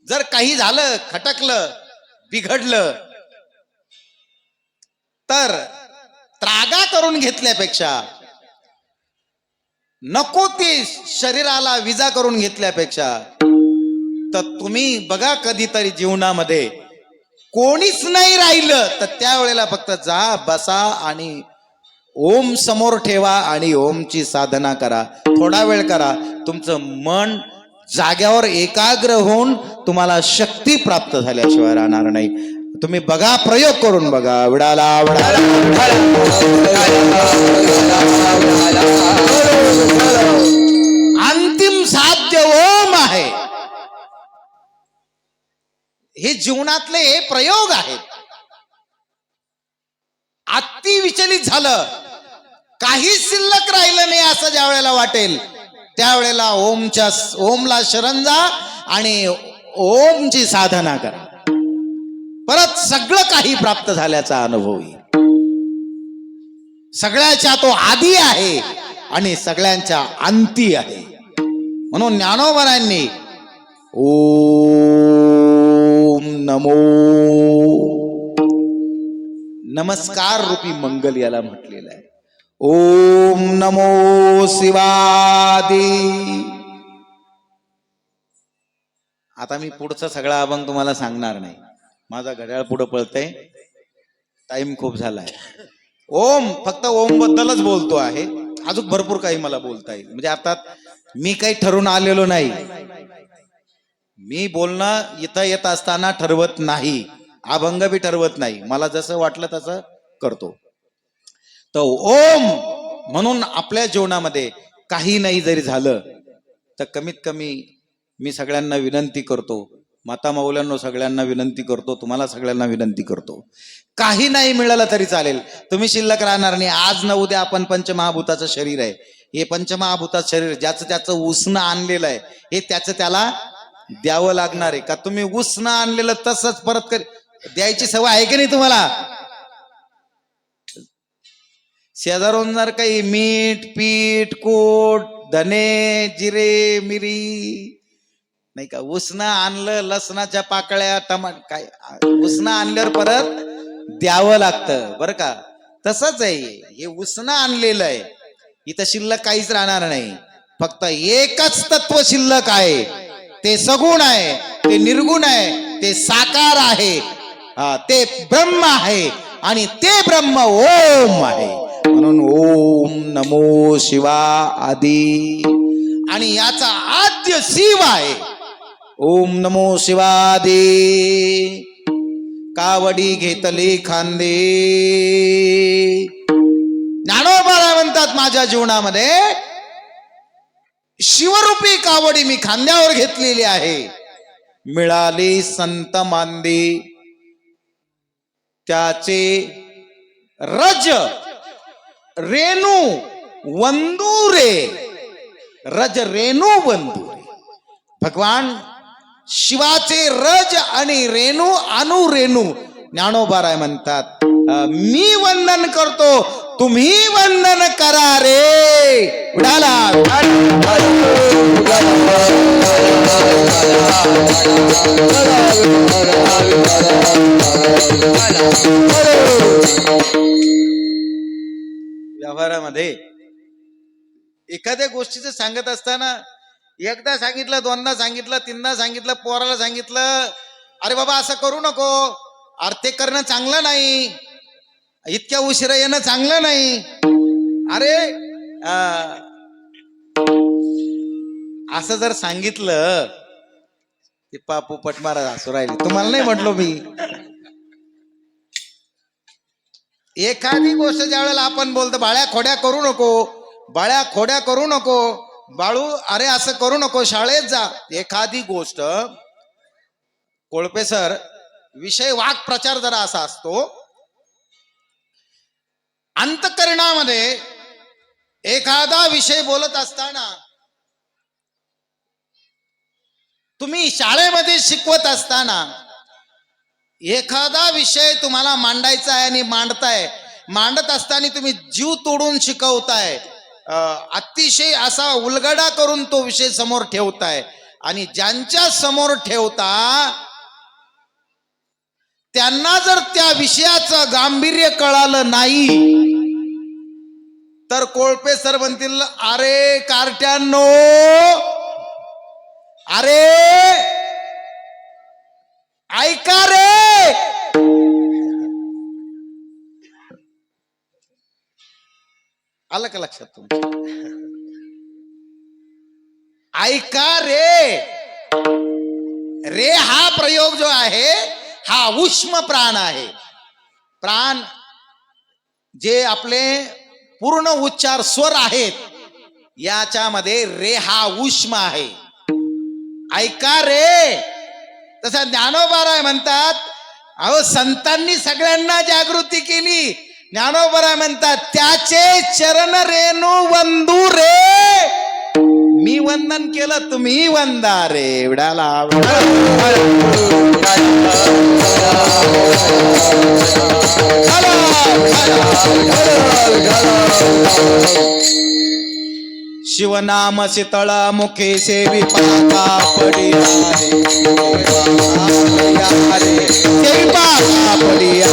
जर काही झालं, खटकलं, बिघडलं, तर त्रागा करून घेतल्यापेक्षा, नको ती शरीराला विजा करून घेतल्यापेक्षा, तर तुम्ही बघा कधीतरी जीवनामध्ये कोणीच नाही राहिलं तर त्यावेळेला फक्त जा, बसा आणि ओम समोर ठेवा आणि ओमची साधना करा. थोडा वेळ करा. तुमचं मन जाग्यावर एकाग्र होऊन तुम्हाला शक्ती प्राप्त झाल्याशिवाय राहणार नाही. तुम्ही बघा, प्रयोग करून बघा. विडाला विडाला अंतिम साध्य ओम आहे. हे जीवनातले हे प्रयोग आहेत. अति विचलित झालं, काही शिल्लक राहिलं नाही असं ज्या वेळेला वाटेल, त्यावेळेला ओमला शरण जा आणि ओमची साधना करा. परत सगळं काही प्राप्त झाल्याचा अनुभव येईल. सगळ्याच्या तो आदी आहे आणि सगळ्यांच्या अंती आहे. म्हणून ज्ञानोबांनी ओम नमो नमस्कार रूपी मंगल याला म्हटलेलं आहे. ओम नमो शिवादी. आता मी पुढचा सगळा अभंग तुम्हाला सांगणार नाही. माझा घड्याळ पुढे पळतंय, टाइम खूप झालाय. ओम फक्त ओम बद्दलच बोलतो आहे. अजून भरपूर काही मला बोलता येईल. म्हणजे अर्थात मी काही ठरवून आलेलो नाही. मी बोलणं इथं येत असताना ठरवत नाही, अभंग बी ठरवत नाही. मला जसं वाटलं तसं करतो. तर ओम म्हणून आपल्या जीवनामध्ये काही नाही जरी झालं तर कमीत कमी मी सगळ्यांना विनंती करतो, माता मौल्यांनो सगळ्यांना विनंती करतो, तुम्हाला सगळ्यांना विनंती करतो, काही नाही मिळालं तरी चालेल, तुम्ही शिल्लक राहणार नाही. आज न उद्या आपण पंचमहाभूताचं शरीर आहे. हे पंचमहाभूताचं शरीर ज्याचं त्याचं उसनं आणलेलं आहे, हे त्याचं त्याला द्यावं लागणार आहे. का तुम्ही उसनं आणलेलं तसंच परत द्यायची सवय आहे की नाही तुम्हाला? शेजारून जर काही मीठ पीठ कोट धने जिरे मिरी नाही का उसनं आणलं, लसणाच्या पाकळ्या टमाट काय उसनं आणल्यावर परत द्यावं लागतं बरं का. तसंच आहे हे उसनं आणलेलं आहे. इथं शिल्लक काहीच राहणार नाही. फक्त एकच तत्व शिल्लक आहे, ते सगुण आहे, ते निर्गुण आहे, ते साकार आहे, ते ब्रह्म आहे आणि ते ब्रह्म ओम आहे. म्हणून ओम नमो शिवा आदी आणि याचा आद्य शिव आहे. ओम नमो शिवादे कावडी घेतले खांदे. ज्ञानोबा म्हणतात माझ्या जीवनामध्ये शिवरूपी कावडी मी खांद्यावर घेतलेली आहे. मिळाले संत मांदे त्याचे रज रेणू वंदुरे. रज रेणू वंदुरे. भगवान शिवाचे रज आणि रेणू अनुरेणू ज्ञानोबा म्हणतात मी वंदन करतो, तुम्ही वंदन करा रे. उडाला व्यवहारामध्ये एखाद्या गोष्टीचं सांगत असताना एकदा सांगितलं, दोनदा सांगितलं, तीनदा सांगितलं, पोराला सांगितलं, अरे बाबा असं करू नको, अरे ते करणं चांगलं नाही, इतक्या उशिरा येणं चांगलं नाही. अरे असं जर सांगितलं, ते पापू पटमारा हसू राहिले, तुम्हाला नाही म्हटलो मी. एखादी गोष्ट ज्या वेळेला आपण बोलतो, बाळ्या खोड्या करू नको, बाळ्या खोड्या करू नको, बाळू अरे असं करू नको, शाळेत जा. एखादी गोष्ट कोळपे सर, विषय वाक प्रचार जरा असा असतो, अंतःकरणामध्ये एखादा विषय बोलत असताना, तुम्ही शाळेमध्ये शिकवत असताना एखादा विषय तुम्हाला मांडायचा आहे आणि मांडत असताना तुम्ही जीव तोडून शिकवताय, अतिशय असा उलगडा करून तो विषय समोर ठेवताय, आणि ज्यांच्या समोर ठेवता त्यांना जर त्या विषयाचं गांभीर्य कळालं नाही, तर कोळपे सर म्हणतील, अरे कार्ट्यांनो, अरे ऐका रे, आलं का लक्षात तुमच्या? ऐका रे. रे हा प्रयोग जो आहे हा उष्म प्राण आहे. प्राण जे आपले पूर्ण उच्चार स्वर आहेत, याच्यामध्ये रे हा उष्म आहे. ऐका रे. तसा ज्ञानोबाराय म्हणतात, अहो संतांनी सगळ्यांना जागृती केली. ज्ञानोबाराय म्हणतात, त्याचे चरण रेणू वंदू रे. मी वंदन केलं, तुम्ही वंदा रे. एवढ्याला शिवनाम शीतळ मुखे सेवी पाका पडिया रे, सेवी पाका पडिया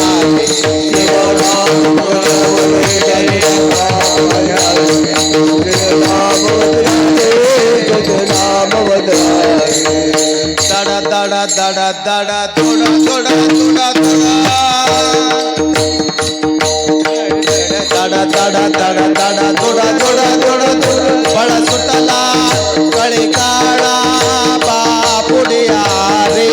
दडा दडा दडा दडा थोडा थोडा थोडा थोडा दडा दडा दडा थोडा थोडा थोडा बळा सुटला कळे काळा बापुडिया रे.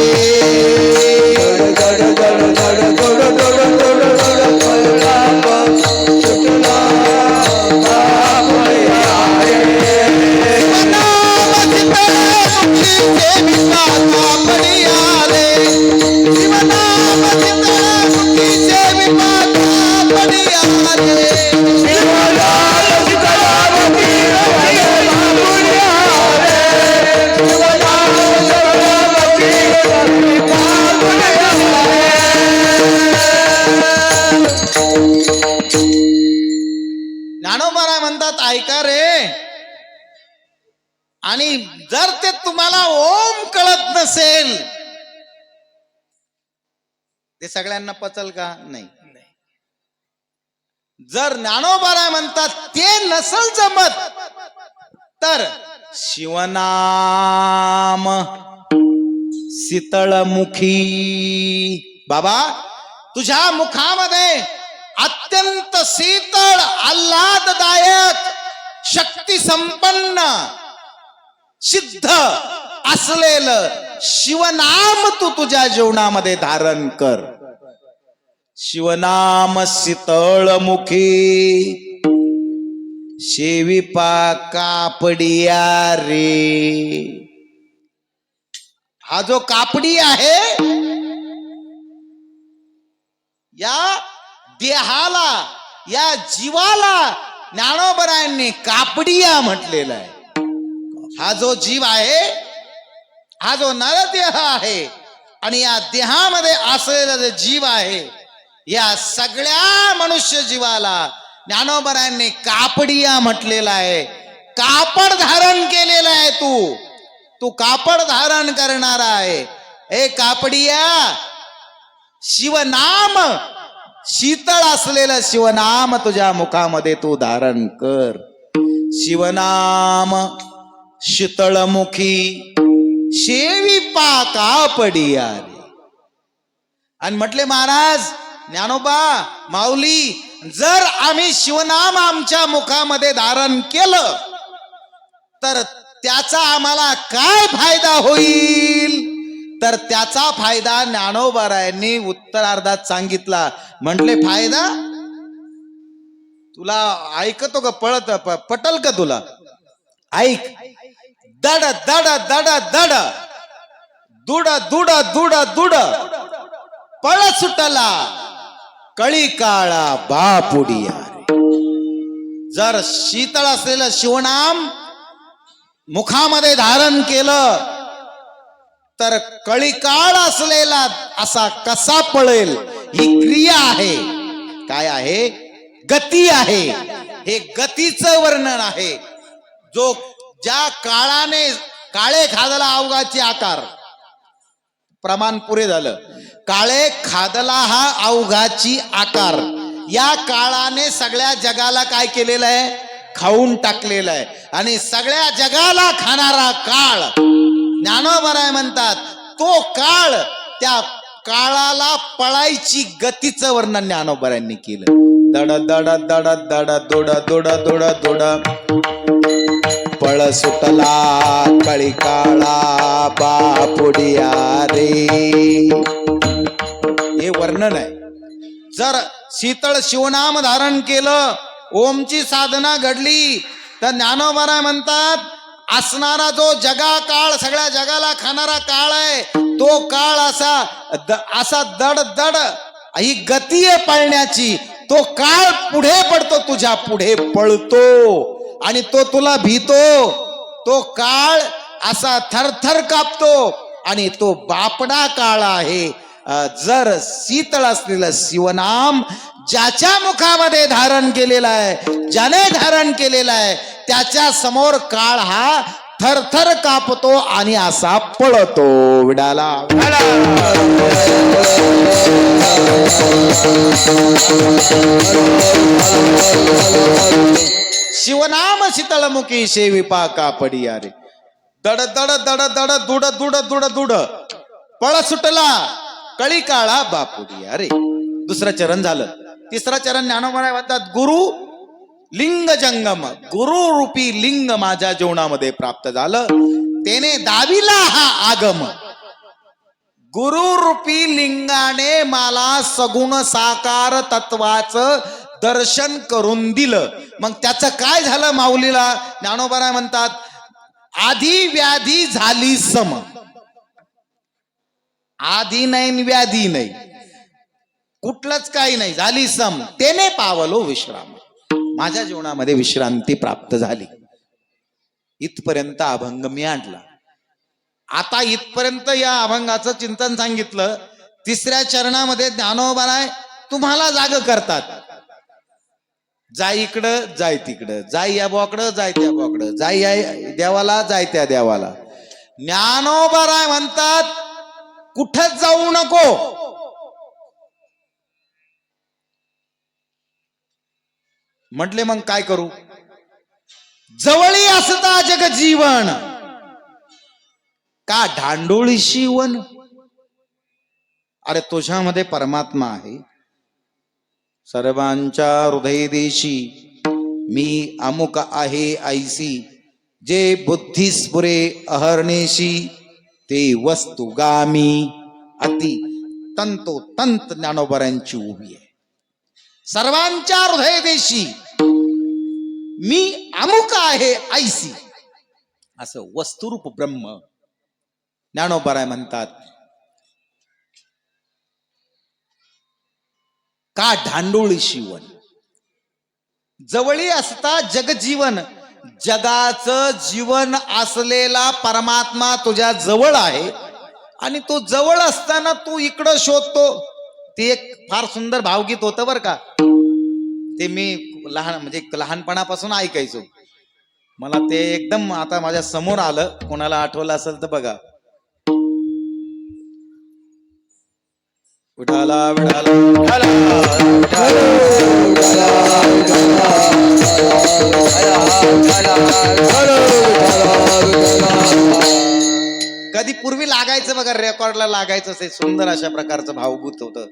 ज्ञानोबा म्हणतात, ऐका रे. आणि जर ते तुम्हाला ओम कळत नसेल, ते सगळ्यांना पचल का? नाही. जर ज्ञानोबा म्हणतात ते नसल जमत, तर शिवनाम शीतळमुखी. बाबा, तुझ्या मुखामध्ये अत्यंत शीतळ, आल्हाददायक, शक्ती संपन्न, सिद्ध असलेलं शिवनाम तू तुझ्या जीवनामध्ये धारण कर. शिवनाम शीतळमुखी शेवी पाका पडिया रे. हा जो कापडी आहे, या देहाला, या जीवाला ज्ञानोबरायांनी कापडिया म्हटलेला आहे. हा जो जीव आहे, हा जो नरदेह आहे, आणि या देहामध्ये असलेला जो जीव आहे, या सगळ्या मनुष्य जीवाला ज्ञानोबरायांनी कापडिया म्हटलेला आहे. कापड धारण केलेला आहे. तू कापड धारण करणारा आहे. ए कापडिया, शिवनाम, शीतळ असलेलं शिवनाम तुझ्या मुखामध्ये तू धारण कर. शिवनाम शीतळमुखी शेवी पा कापडिया रे. आणि म्हटले महाराज, ज्ञानोबा, माऊली, जर आम्ही शिवनाम आमच्या मुखामध्ये धारण केलं तर त्याचा आम्हाला काय फायदा होईल? तर त्याचा फायदा ज्ञानोबारायांनी उत्तरार्धात सांगितला. म्हटले फायदा तुला ऐकतो का? पटल का तुला? ऐक. दड दड दड दड दुड दुड दुड दुड पळ सुटला कळी काळा बापुडिया. जर शीतळ असलेलं शिवनाम मुखामध्ये धारण केलं तर कळीकाळ असलेला असा कसा पळेल? ही क्रिया आहे. काय आहे? गती आहे. हे गतीचं वर्णन आहे. जो ज्या काळाने काळे खादला अवघाची आकार, प्रमाण पुरे झालं. काळे खादला हा अवघाची आकार. या काळाने सगळ्या जगाला काय केलेलं आहे? खाऊन टाकलेलं आहे. आणि सगळ्या जगाला खाणारा काळ ज्ञानोबराय म्हणतात. तो काळ, त्या काळाला पळायची गतीचं वर्णन ज्ञानोबरायांनी केलं. दड दड दड दड दोड दोड दोड दोड पळ सुटला कळी काळा बापुडिया रे. हे वर्णन आहे. जर शीतळ शिवनाम धारण केलं, ओमची साधना घडली, तर ज्ञानोबराय म्हणतात असणारा जो जगा काळ, सगळ्या जगाला खाणारा काळ आहे, तो काळ असा दड दड, ही गती आहे पळण्याची. तो काळ पुढे पडतो, तुझ्या पुढे पळतो आणि तो तुला भीतो. तो काळ असा थरथर कापतो आणि तो बापडा काळ आहे. जर शीतळ असलेलं शिवनाम ज्याच्या मुखामध्ये धारण केलेला आहे, ज्याने धारण केलेला आहे, त्याच्या समोर काळ हा थरथर कापतो आणि असा पळतो. विडाला शिवनाम शीतळमुखी शेविपा कापडिया रे. दड दड दड दड दुड दुड दुड दुड पळ सुटला कळी काळा बापुडिया रे. दुसरं चरण झालं. तिसरं चरण ज्ञानोबराय म्हणतात गुरु लिंग जंगम. गुरु रूपी लिंग माझ्या जीवनामध्ये प्राप्त झालं, त्याने दाविला हा आगम. गुरु रूपी लिंगाने मला सगुण साकार तत्वाचं दर्शन करून दिलं. मग त्याचं काय झालं? माऊलीला ज्ञानोबराय म्हणतात आधी व्याधी झाली सम. आधी नाही व्याधी नाही, कुठलंच काही नाही, झाली सम. त्याने पावलो विश्राम. माझ्या जीवनामध्ये विश्रांती प्राप्त झाली. इथपर्यंत अभंग मी आणला. आता इथपर्यंत या अभंगाचं चिंतन सांगितलं. तिसऱ्या चरणामध्ये ज्ञानोबराय तुम्हाला जाग करतात. जाय इकडं, जाय तिकडं, जाय या बोकडं, जाय त्या बोकडं, जाय या देवाला, जाय त्या देवाला. ज्ञानोबराय म्हणतात कुठंच जाऊ नको. म्हटले मग काय करू? जवळी असता जग जीवन का ढांडोळी शिवन. अरे तुझ्यामध्ये परमात्मा आहे. सर्वांच्या हृदय देशी मी अमुक आहे ऐसी. जे बुद्धिस्फुरे अहर्नेशी ते वस्तुगामी. अति तंतोतंत ज्ञानोबरांची उभी आहे. सर्वांच्या हृदय देशी मी अमुक आहे ऐसी, असं वस्तुरूप ब्रह्म ज्ञानोबराय म्हणतात. का ढांडोळी शिवन. जवळी असता जगजीवन. जगाचं जीवन असलेला परमात्मा तुझ्या जवळ आहे आणि तो जवळ असताना तू इकडं शोधतो, ते एक फार सुंदर भावगीत होतं बरं का. ते मी लहानपणापासून ऐकायचो. मला ते एकदम आता माझ्या समोर आलं. कोणाला आठवलं असेल तर बघा. विठाला विठाला कधी पूर्वी लागायचं बघा, रेकॉर्डला लागायचं असे सुंदर अशा प्रकारचं भावगीत होतं.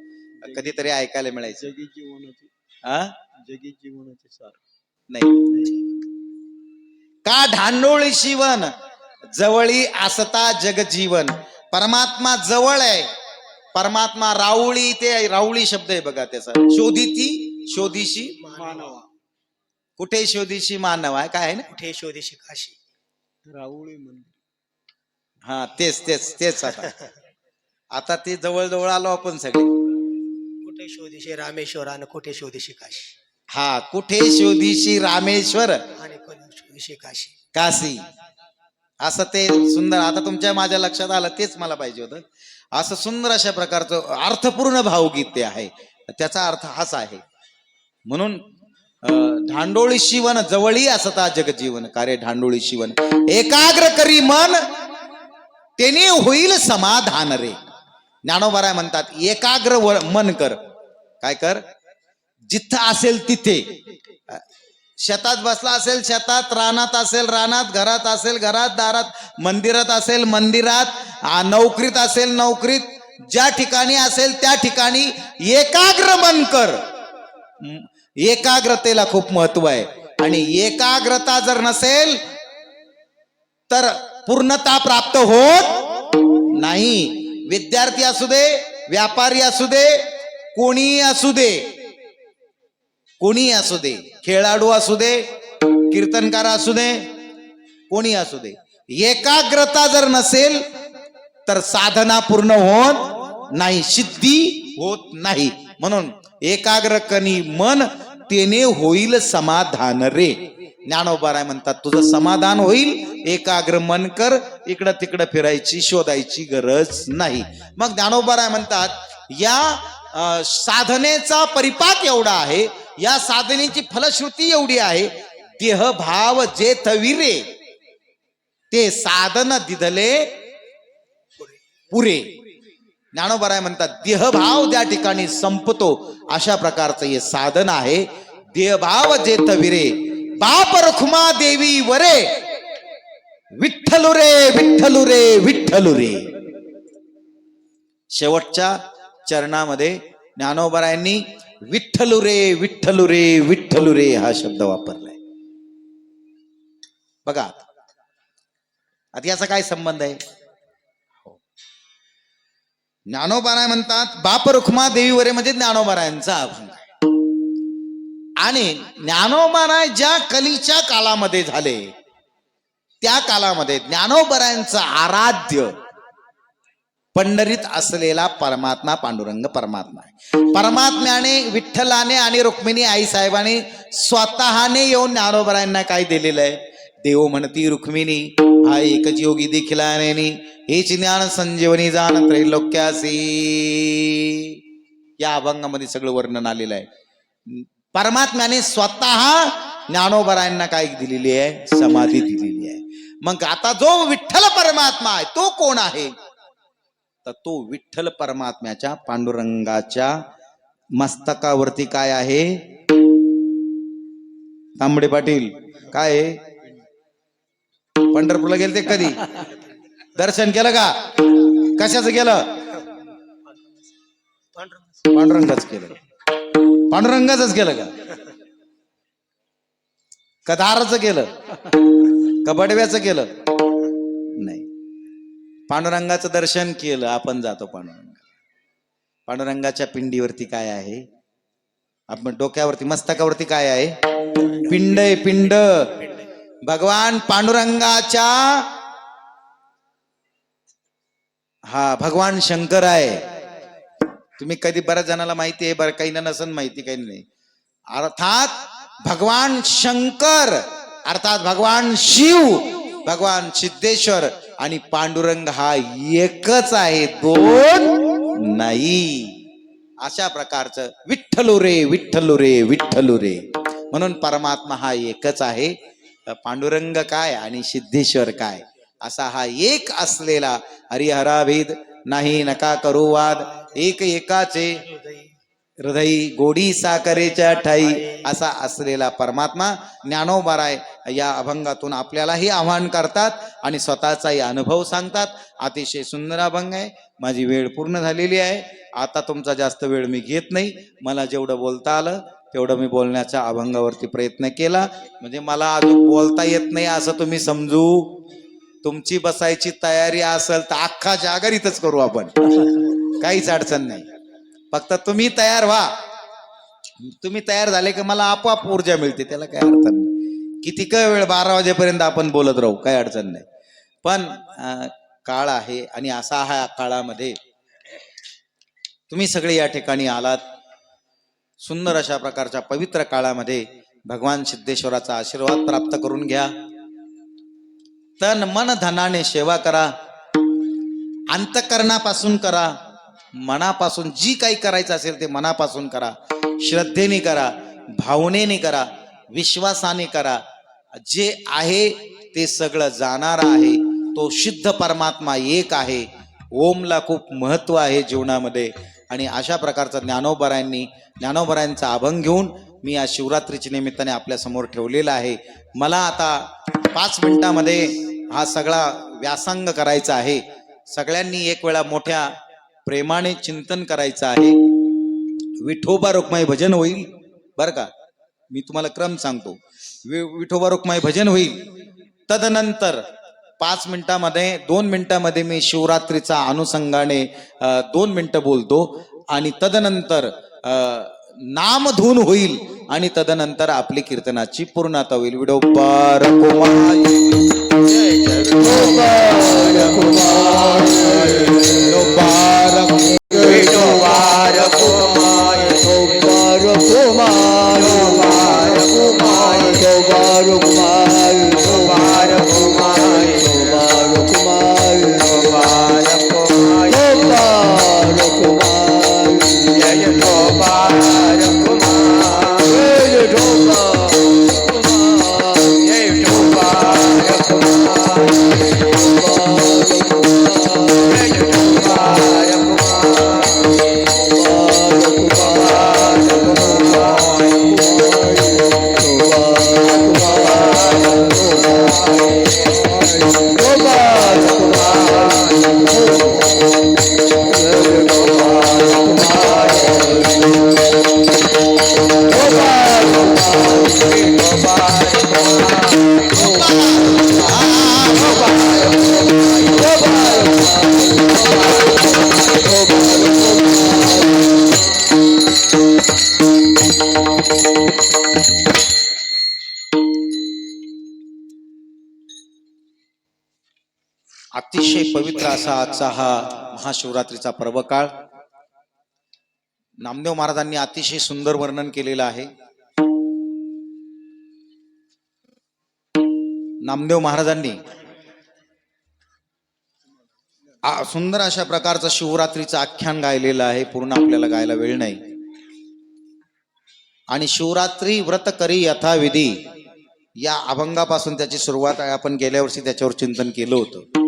कधीतरी ऐकायला मिळायचं. जगी जीवनाची हा जगी जीवनाचे सार. नाही का ढांडोळी शिवन जवळी असता जगजीवन. परमात्मा जवळ आहे. परमात्मा राऊळी, ते राऊळी शब्द आहे बघा त्याचा. शोधिती शोधिशी मानवा कुठे शोधिशी मानव आहे काय आहे ना. कुठे शोधीशी काशी. राऊळी मंदिर. हा तेच तेच तेच आता ते जवळ आलो आपण सगळे. कुठे शोधीशी रामेश्वर आणि कुठे शोधीशी काशी. हा कुठे शोधिशी रामेश्वर आणि कुठे शोधीशी काशी. काशी. असं ते सुंदर आता तुमच्या माझ्या लक्षात आलं. तेच मला पाहिजे होतं. असं सुंदर अशा प्रकारचं अर्थपूर्ण भावगीत ते आहे. त्याचा अर्थ हाच आहे. म्हणून ढांडोळी शिवन जवळी असता जगजीवन. कार्य ढांडोळी शिवन एकाग्र करी मन तेने होईल समाधान रे. ज्ञानोबा म्हणतात एकाग्र मन कर. काय कर? जिथं असेल तिथे. शेतात बसला असेल शेतात, रानात असेल रानात, घरात असेल घरात, दारात, मंदिरात असेल मंदिरात, नोकरीत असेल नोकरीत, ज्या ठिकाणी असेल त्या ठिकाणी एकाग्र मन कर. एकाग्रतेला खूप महत्व आहे. आणि एकाग्रता जर नसेल तर पूर्णता प्राप्त होत नाही. विद्यार्थी असू दे, व्यापारी असू दे, कोणी असू दे, कोणी असू दे, खेळाडू असू दे, कीर्तनकार असू दे, कोणी असू दे, एकाग्रता जर नसेल तर साधना पूर्ण होत नाही, सिद्धी होत नाही. म्हणून एकाग्र कनी मन तेने होईल समाधान रे. ज्ञानोबा म्हणतात तुझं समाधान होईल. एकाग्र मन कर. इकडं तिकडं फिरायची शोधायची गरज नाही. मग ज्ञानोबा म्हणतात या साधनेचा परिपाक एवढा आहे, या साधनेची फलश्रुती एवढी आहे. देहभाव जे थविरे ते साधन दिधले पुरे. ज्ञानोबा म्हणतात देहभाव ज्या ठिकाणी संपतो अशा प्रकारचं हे साधन आहे. देहभाव जे थविरे बाप रखुमा देवी वरे विठ्ठलू रे विठ्ठलू रे विठ्ठलू रे. शेवटच्या चरणामध्ये ज्ञानोबा यांनी विठ्ठलू रे विठ्ठलू रे विठ्ठलू रे हा शब्द वापरलाय. बघा आता याचा काय संबंध आहे. ज्ञानोबा म्हणतात बाप रुक्मा देवी वरे म्हणजे ज्ञानोबा यांचा अभंग आहे. आणि ज्ञानोबा ज्या कलीच्या काळामध्ये झाले त्या काळामध्ये ज्ञानोबरायांचं आराध्य पंढरीत असलेला परमात्मा पांडुरंग परमात्मा आहे. परमात्म्याने विठ्ठलाने आणि रुक्मिणी आई साहेबांनी स्वतःने येऊन ज्ञानोबरायांना काय दिलेलं आहे. देव म्हणती रुक्मिणी हा एकच योगी देखील हेच ज्ञान संजीवनी जाण त्रैलोक्यासी. या अभंगामध्ये सगळं वर्णन आलेलं आहे. परमात्म्याने स्वतः ज्ञानोबरायांना काय दिलेली आहे. समाधी दिलेली आहे. मग आता जो विठ्ठल परमात्मा आहे तो कोण आहे. तर तो विठ्ठल परमात्म्याच्या पांडुरंगाच्या मस्तकावरती काय आहे. तांबडे पाटील काय आहे. पंढरपूरला गेलते कधी दर्शन केलं का. कशाचं केलं. पांडुरंगाच केलं. पांडुरंगाच केलं का दाराचं केलं का बडव्याचं केलं. नाही, पांडुरंगाचं दर्शन केलं. आपण जातो पांडुरंगाच्या पिंडीवरती काय आहे. आपण डोक्यावरती मस्तकावरती काय आहे. पिंड आहे. पिंड भगवान पांडुरंगाच्या हा भगवान शंकर आहे. तुम्ही कधी बऱ्याच जणाला माहिती आहे, बरं काही नसन माहिती, काही नाही. अर्थात भगवान शंकर अर्थात भगवान शिव, भगवान सिद्धेश्वर आणि पांडुरंग हा एकच आहे, दोन नाही. अशा प्रकारचं विठ्ठलू रे विठ्ठलू रे विठ्ठलू रे. म्हणून परमात्मा हा एकच आहे. पांडुरंग काय आणि सिद्धेश्वर काय असा हा एक असलेला हरिहराभेद नाही नका करू वाद. एक एकाचे हृदयी गोडी साखरेच्या ठाई असा असलेला परमात्मा ज्ञानोबाराय या अभंगातून आपल्यालाही आवाहन करतात आणि स्वतःचाही अनुभव सांगतात. अतिशय सुंदर अभंग आहे. माझी वेळ पूर्ण झालेली आहे. आता तुमचा जास्त वेळ मी घेत नाही. मला जेवढं बोलता आलं तेवढं मी बोलण्याच्या अभंगावरती प्रयत्न केला. म्हणजे मला अजून बोलता येत नाही असं तुम्ही समजू. तुमची बसायची तयारी असेल तर अख्खा जागर इथंच करू आपण, काहीच अडचण नाही. फक्त तुम्ही तयार व्हा. तुम्ही तयार झाले की मला आपोआप ऊर्जा मिळते, त्याला काय अडचण नाही. किती काय वेळ 12 वाजेपर्यंत आपण बोलत राहू, काय अडचण नाही. पण काळ आहे आणि असा हा काळामध्ये तुम्ही सगळे या ठिकाणी आलात. सुंदर अशा प्रकारच्या पवित्र काळामध्ये भगवान सिद्धेश्वराचा आशीर्वाद प्राप्त करून घ्या. तन मन धनाने सेवा करा. अंतकरणापासून करा. मनापासून जी काही करायचं असेल ते मनापासून करा. श्रद्धेने करा, भावनेने करा, विश्वासाने करा. जे आहे ते सगळं जाणार आहे. तो शुद्ध परमात्मा एक आहे. ओमला खूप महत्व आहे जीवनामध्ये. आणि अशा प्रकारचा ज्ञानोबरायांचा अभंग घेऊन मी या शिवरात्रीच्या निमित्ताने आपल्या समोर ठेवलेला आहे. मला आता 5 मिनिटामध्ये हा सगळा व्यासंग करायचा आहे. सगळ्यांनी एक वेळा मोठ्या प्रेमाने चिंतन करायचं आहे. विठोबा रुक्माई भजन होईल बर का. मी तुम्हाला क्रम सांगतो. विठोबा रुक्माई भजन होईल. तदनंतर 5 मिनिटामध्ये 2 मिनिटामध्ये मी शिवरात्रीचा अनुषंगाने 2 मिनिटं बोलतो आणि तदनंतर नामधून होईल आणि तदनंतर आपली कीर्तनाची पूर्णता होईल. विठोबा रुक्माई अतिशय पवित्र असा आजचा हा महाशिवरात्रीचा पर्व काळ नामदेव महाराजांनी अतिशय सुंदर वर्णन केलेलं आहे. नामदेव महाराजांनी सुंदर अशा प्रकारचं शिवरात्रीचं आख्यान गायलेलं आहे. पूर्ण आपल्याला गायला वेळ नाही. आणि शिवरात्री व्रत करी यथाविधी या अभंगापासून त्याची सुरुवात आहे. आपण गेल्या वर्षी त्याच्यावर चिंतन केलं होतं.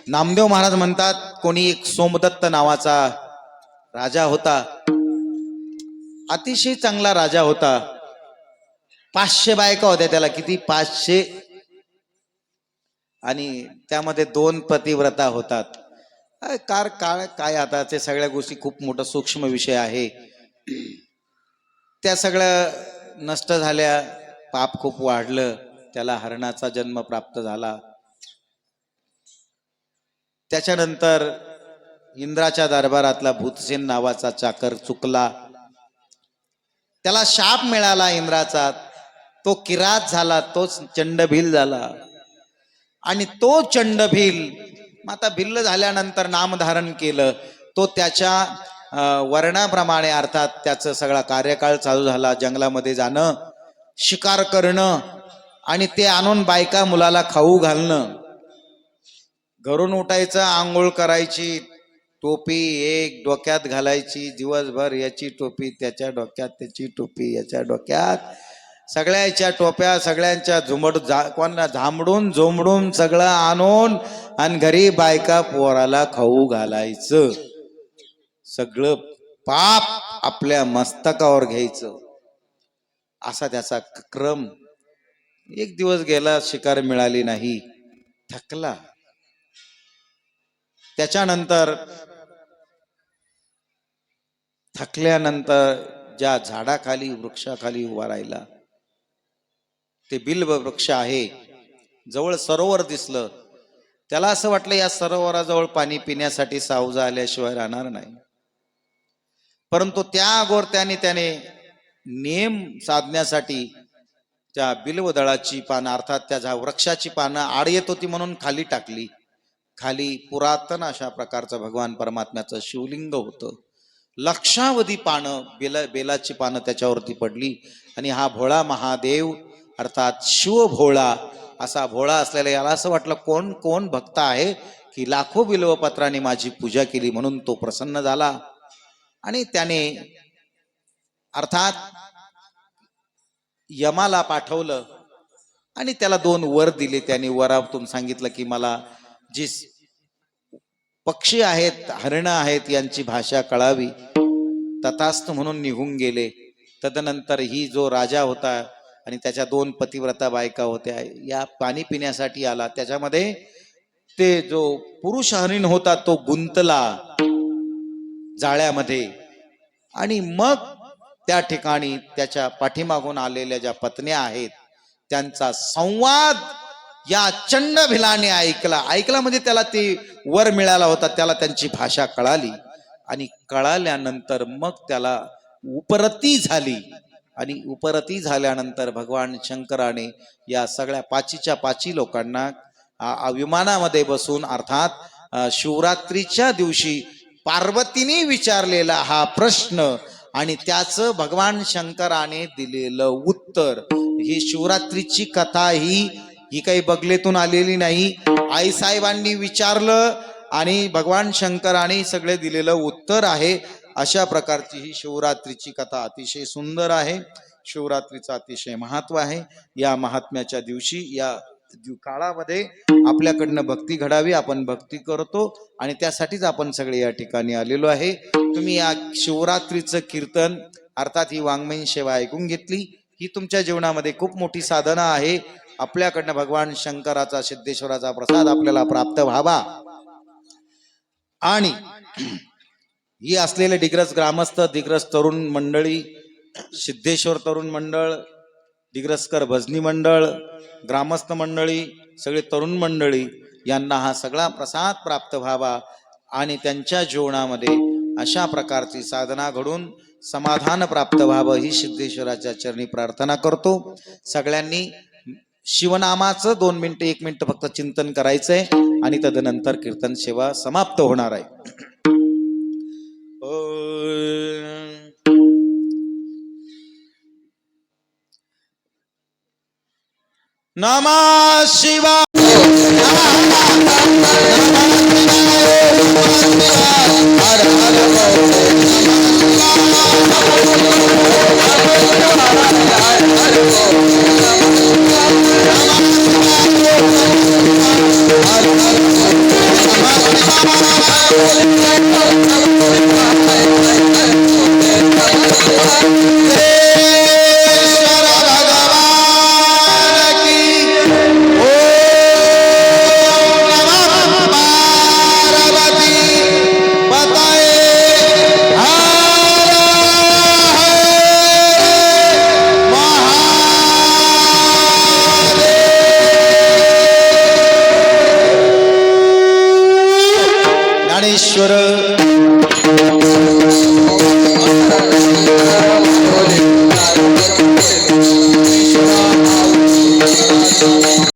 नामदेव महाराज म्हणतात, कोणी एक सोमदत्त नावाचा राजा होता. अतिशय चांगला राजा होता. 500 बायका होत्या त्याला. किती? 500. आणि त्यामध्ये 2 पतिव्रता होतात. काय आता ते सगळ्या गोष्टी खूप मोठा सूक्ष्म विषय आहे. त्या सगळ्या नष्ट झाल्या. पाप खूप वाढलं. त्याला हरणाचा जन्म प्राप्त झाला. त्याच्यानंतर इंद्राच्या दरबारातला भूतसेन नावाचा चाकर चुकला. त्याला शाप मिळाला इंद्राचा. तो किरात झाला. तोच चंडभिल झाला. आणि तो चंडभिल आता भिल्ल झाल्यानंतर नामधारण केलं. तो त्याच्या वर्णाप्रमाणे अर्थात त्याचं सगळा कार्यकाळ चालू झाला. जंगलामध्ये जाणं, शिकार करणं आणि ते आणून बायका मुलाला खाऊ घालणं. घरून उठायचं, आंघोळ करायची, टोपी एक डोक्यात घालायची दिवसभर, याची टोपी त्याच्या डोक्यात, त्याची टोपी याच्या डोक्यात, सगळ्याच्या टोप्या सगळ्यांच्या कोणाला झांबडून झोंबडून सगळं आणून आणि घरी बायका पोराला खाऊ घालायचं. सगळं पाप आपल्या मस्तकावर घ्यायचं, असा त्याचा क्रम. एक दिवस गेला, शिकार मिळाली नाही, थकला. त्याच्यानंतर थकल्यानंतर ज्या झाडाखाली वृक्षाखाली उभा राहिला, ते बिल्व वृक्ष आहे, जवळ सरोवर दिसलं. त्याला असं वाटलं या सरोवराजवळ पाणी पिण्यासाठी सावजा आल्याशिवाय राहणार नाही. परंतु त्या अगोदर त्याने नियम साधण्यासाठी त्या बिल्वदळाची पानं अर्थात त्या वृक्षाची पानं आड येत होती म्हणून खाली टाकली. खाली पुरातन अशा प्रकारचं भगवान परमात्म्याचं शिवलिंग होतं. लक्षावधी पानं बेलाची पानं त्याच्यावरती पडली आणि हा भोळा महादेव अर्थात शिव भोळा, असा भोळा असलेला याला असं वाटलं कोण कोण भक्त आहे की लाखो बिल्वपत्राने माझी पूजा केली, म्हणून तो प्रसन्न झाला. आणि त्याने अर्थात यमाला पाठवलं आणि त्याला 2 वर दिले. त्याने वरातून सांगितलं की मला जी पक्षी आहेत, हरिण आहेत, यांची भाषा कळावी. तथास्तु म्हणून निघून गेले. तदनंतर ही जो राजा होता आणि त्याच्या 2 पतिव्रता बायका होत्या, या पाणी पिण्यासाठी आला. त्याच्यामध्ये ते जो पुरुष हरिण होता तो गुंतला जाळ्यामध्ये आणि मग त्या ठिकाणी त्याच्या पाठीमागून आलेल्या ज्या पत्न्या आहेत त्यांचा संवाद या चंड भिलाने ऐकला म्हणजे त्याला ते वर मिळाला होता, त्याला त्यांची भाषा कळाली आणि कळाल्यानंतर मग त्याला उपरती झाली. आणि उपरती झाल्यानंतर भगवान शंकराने या सगळ्या पाचीच्या पाची लोकांना विमानामध्ये बसून अर्थात शिवरात्रीच्या दिवशी पार्वतीने विचारलेला हा प्रश्न आणि त्याचं भगवान शंकराने दिलेलं उत्तर, ही शिवरात्रीची कथा ही काही बगलेतून आलेली नाही. आईसाहेबांनी विचारलं आणि भगवान शंकराने सगळे दिलेलं उत्तर आहे. अशा प्रकारची ही शिवरात्रीची कथा अतिशय सुंदर आहे. शिवरात्रीचं अतिशय महत्व आहे. या महात्म्याच्या दिवशी या काळामध्ये आपल्याकडनं भक्ती घडावी, आपण भक्ती करतो आणि त्यासाठीच आपण सगळे या ठिकाणी आलेलो आहे. तुम्ही या शिवरात्रीचं कीर्तन अर्थात ही वाङ्मयीन सेवा ऐकून घेतली. ही तुमच्या जीवनामध्ये खूप मोठी साधना आहे. आपल्याकडनं भगवान शंकराचा सिद्धेश्वराचा प्रसाद आपल्याला प्राप्त व्हावा. आणि ही असलेले दिग्रस ग्रामस्थ, दिग्रस तरुण मंडळी, सिद्धेश्वर तरुण मंडळ, दिग्रसकर भजनी मंडळ, ग्रामस्थ मंडळी, सगळे तरुण मंडळी यांना हा सगळा प्रसाद प्राप्त व्हावा आणि त्यांच्या जीवनामध्ये अशा प्रकारची साधना घडून समाधान प्राप्त व्हावं ही सिद्धेश्वराच्या चरणी प्रार्थना करतो. सगळ्यांनी शिवनामाचं 2 मिनिटं 1 मिनिट फक्त चिंतन करायचंय आणि तदनंतर कीर्तन सेवा समाप्त होणार आहे. नमः शिवाय. ज्ञानेश्वर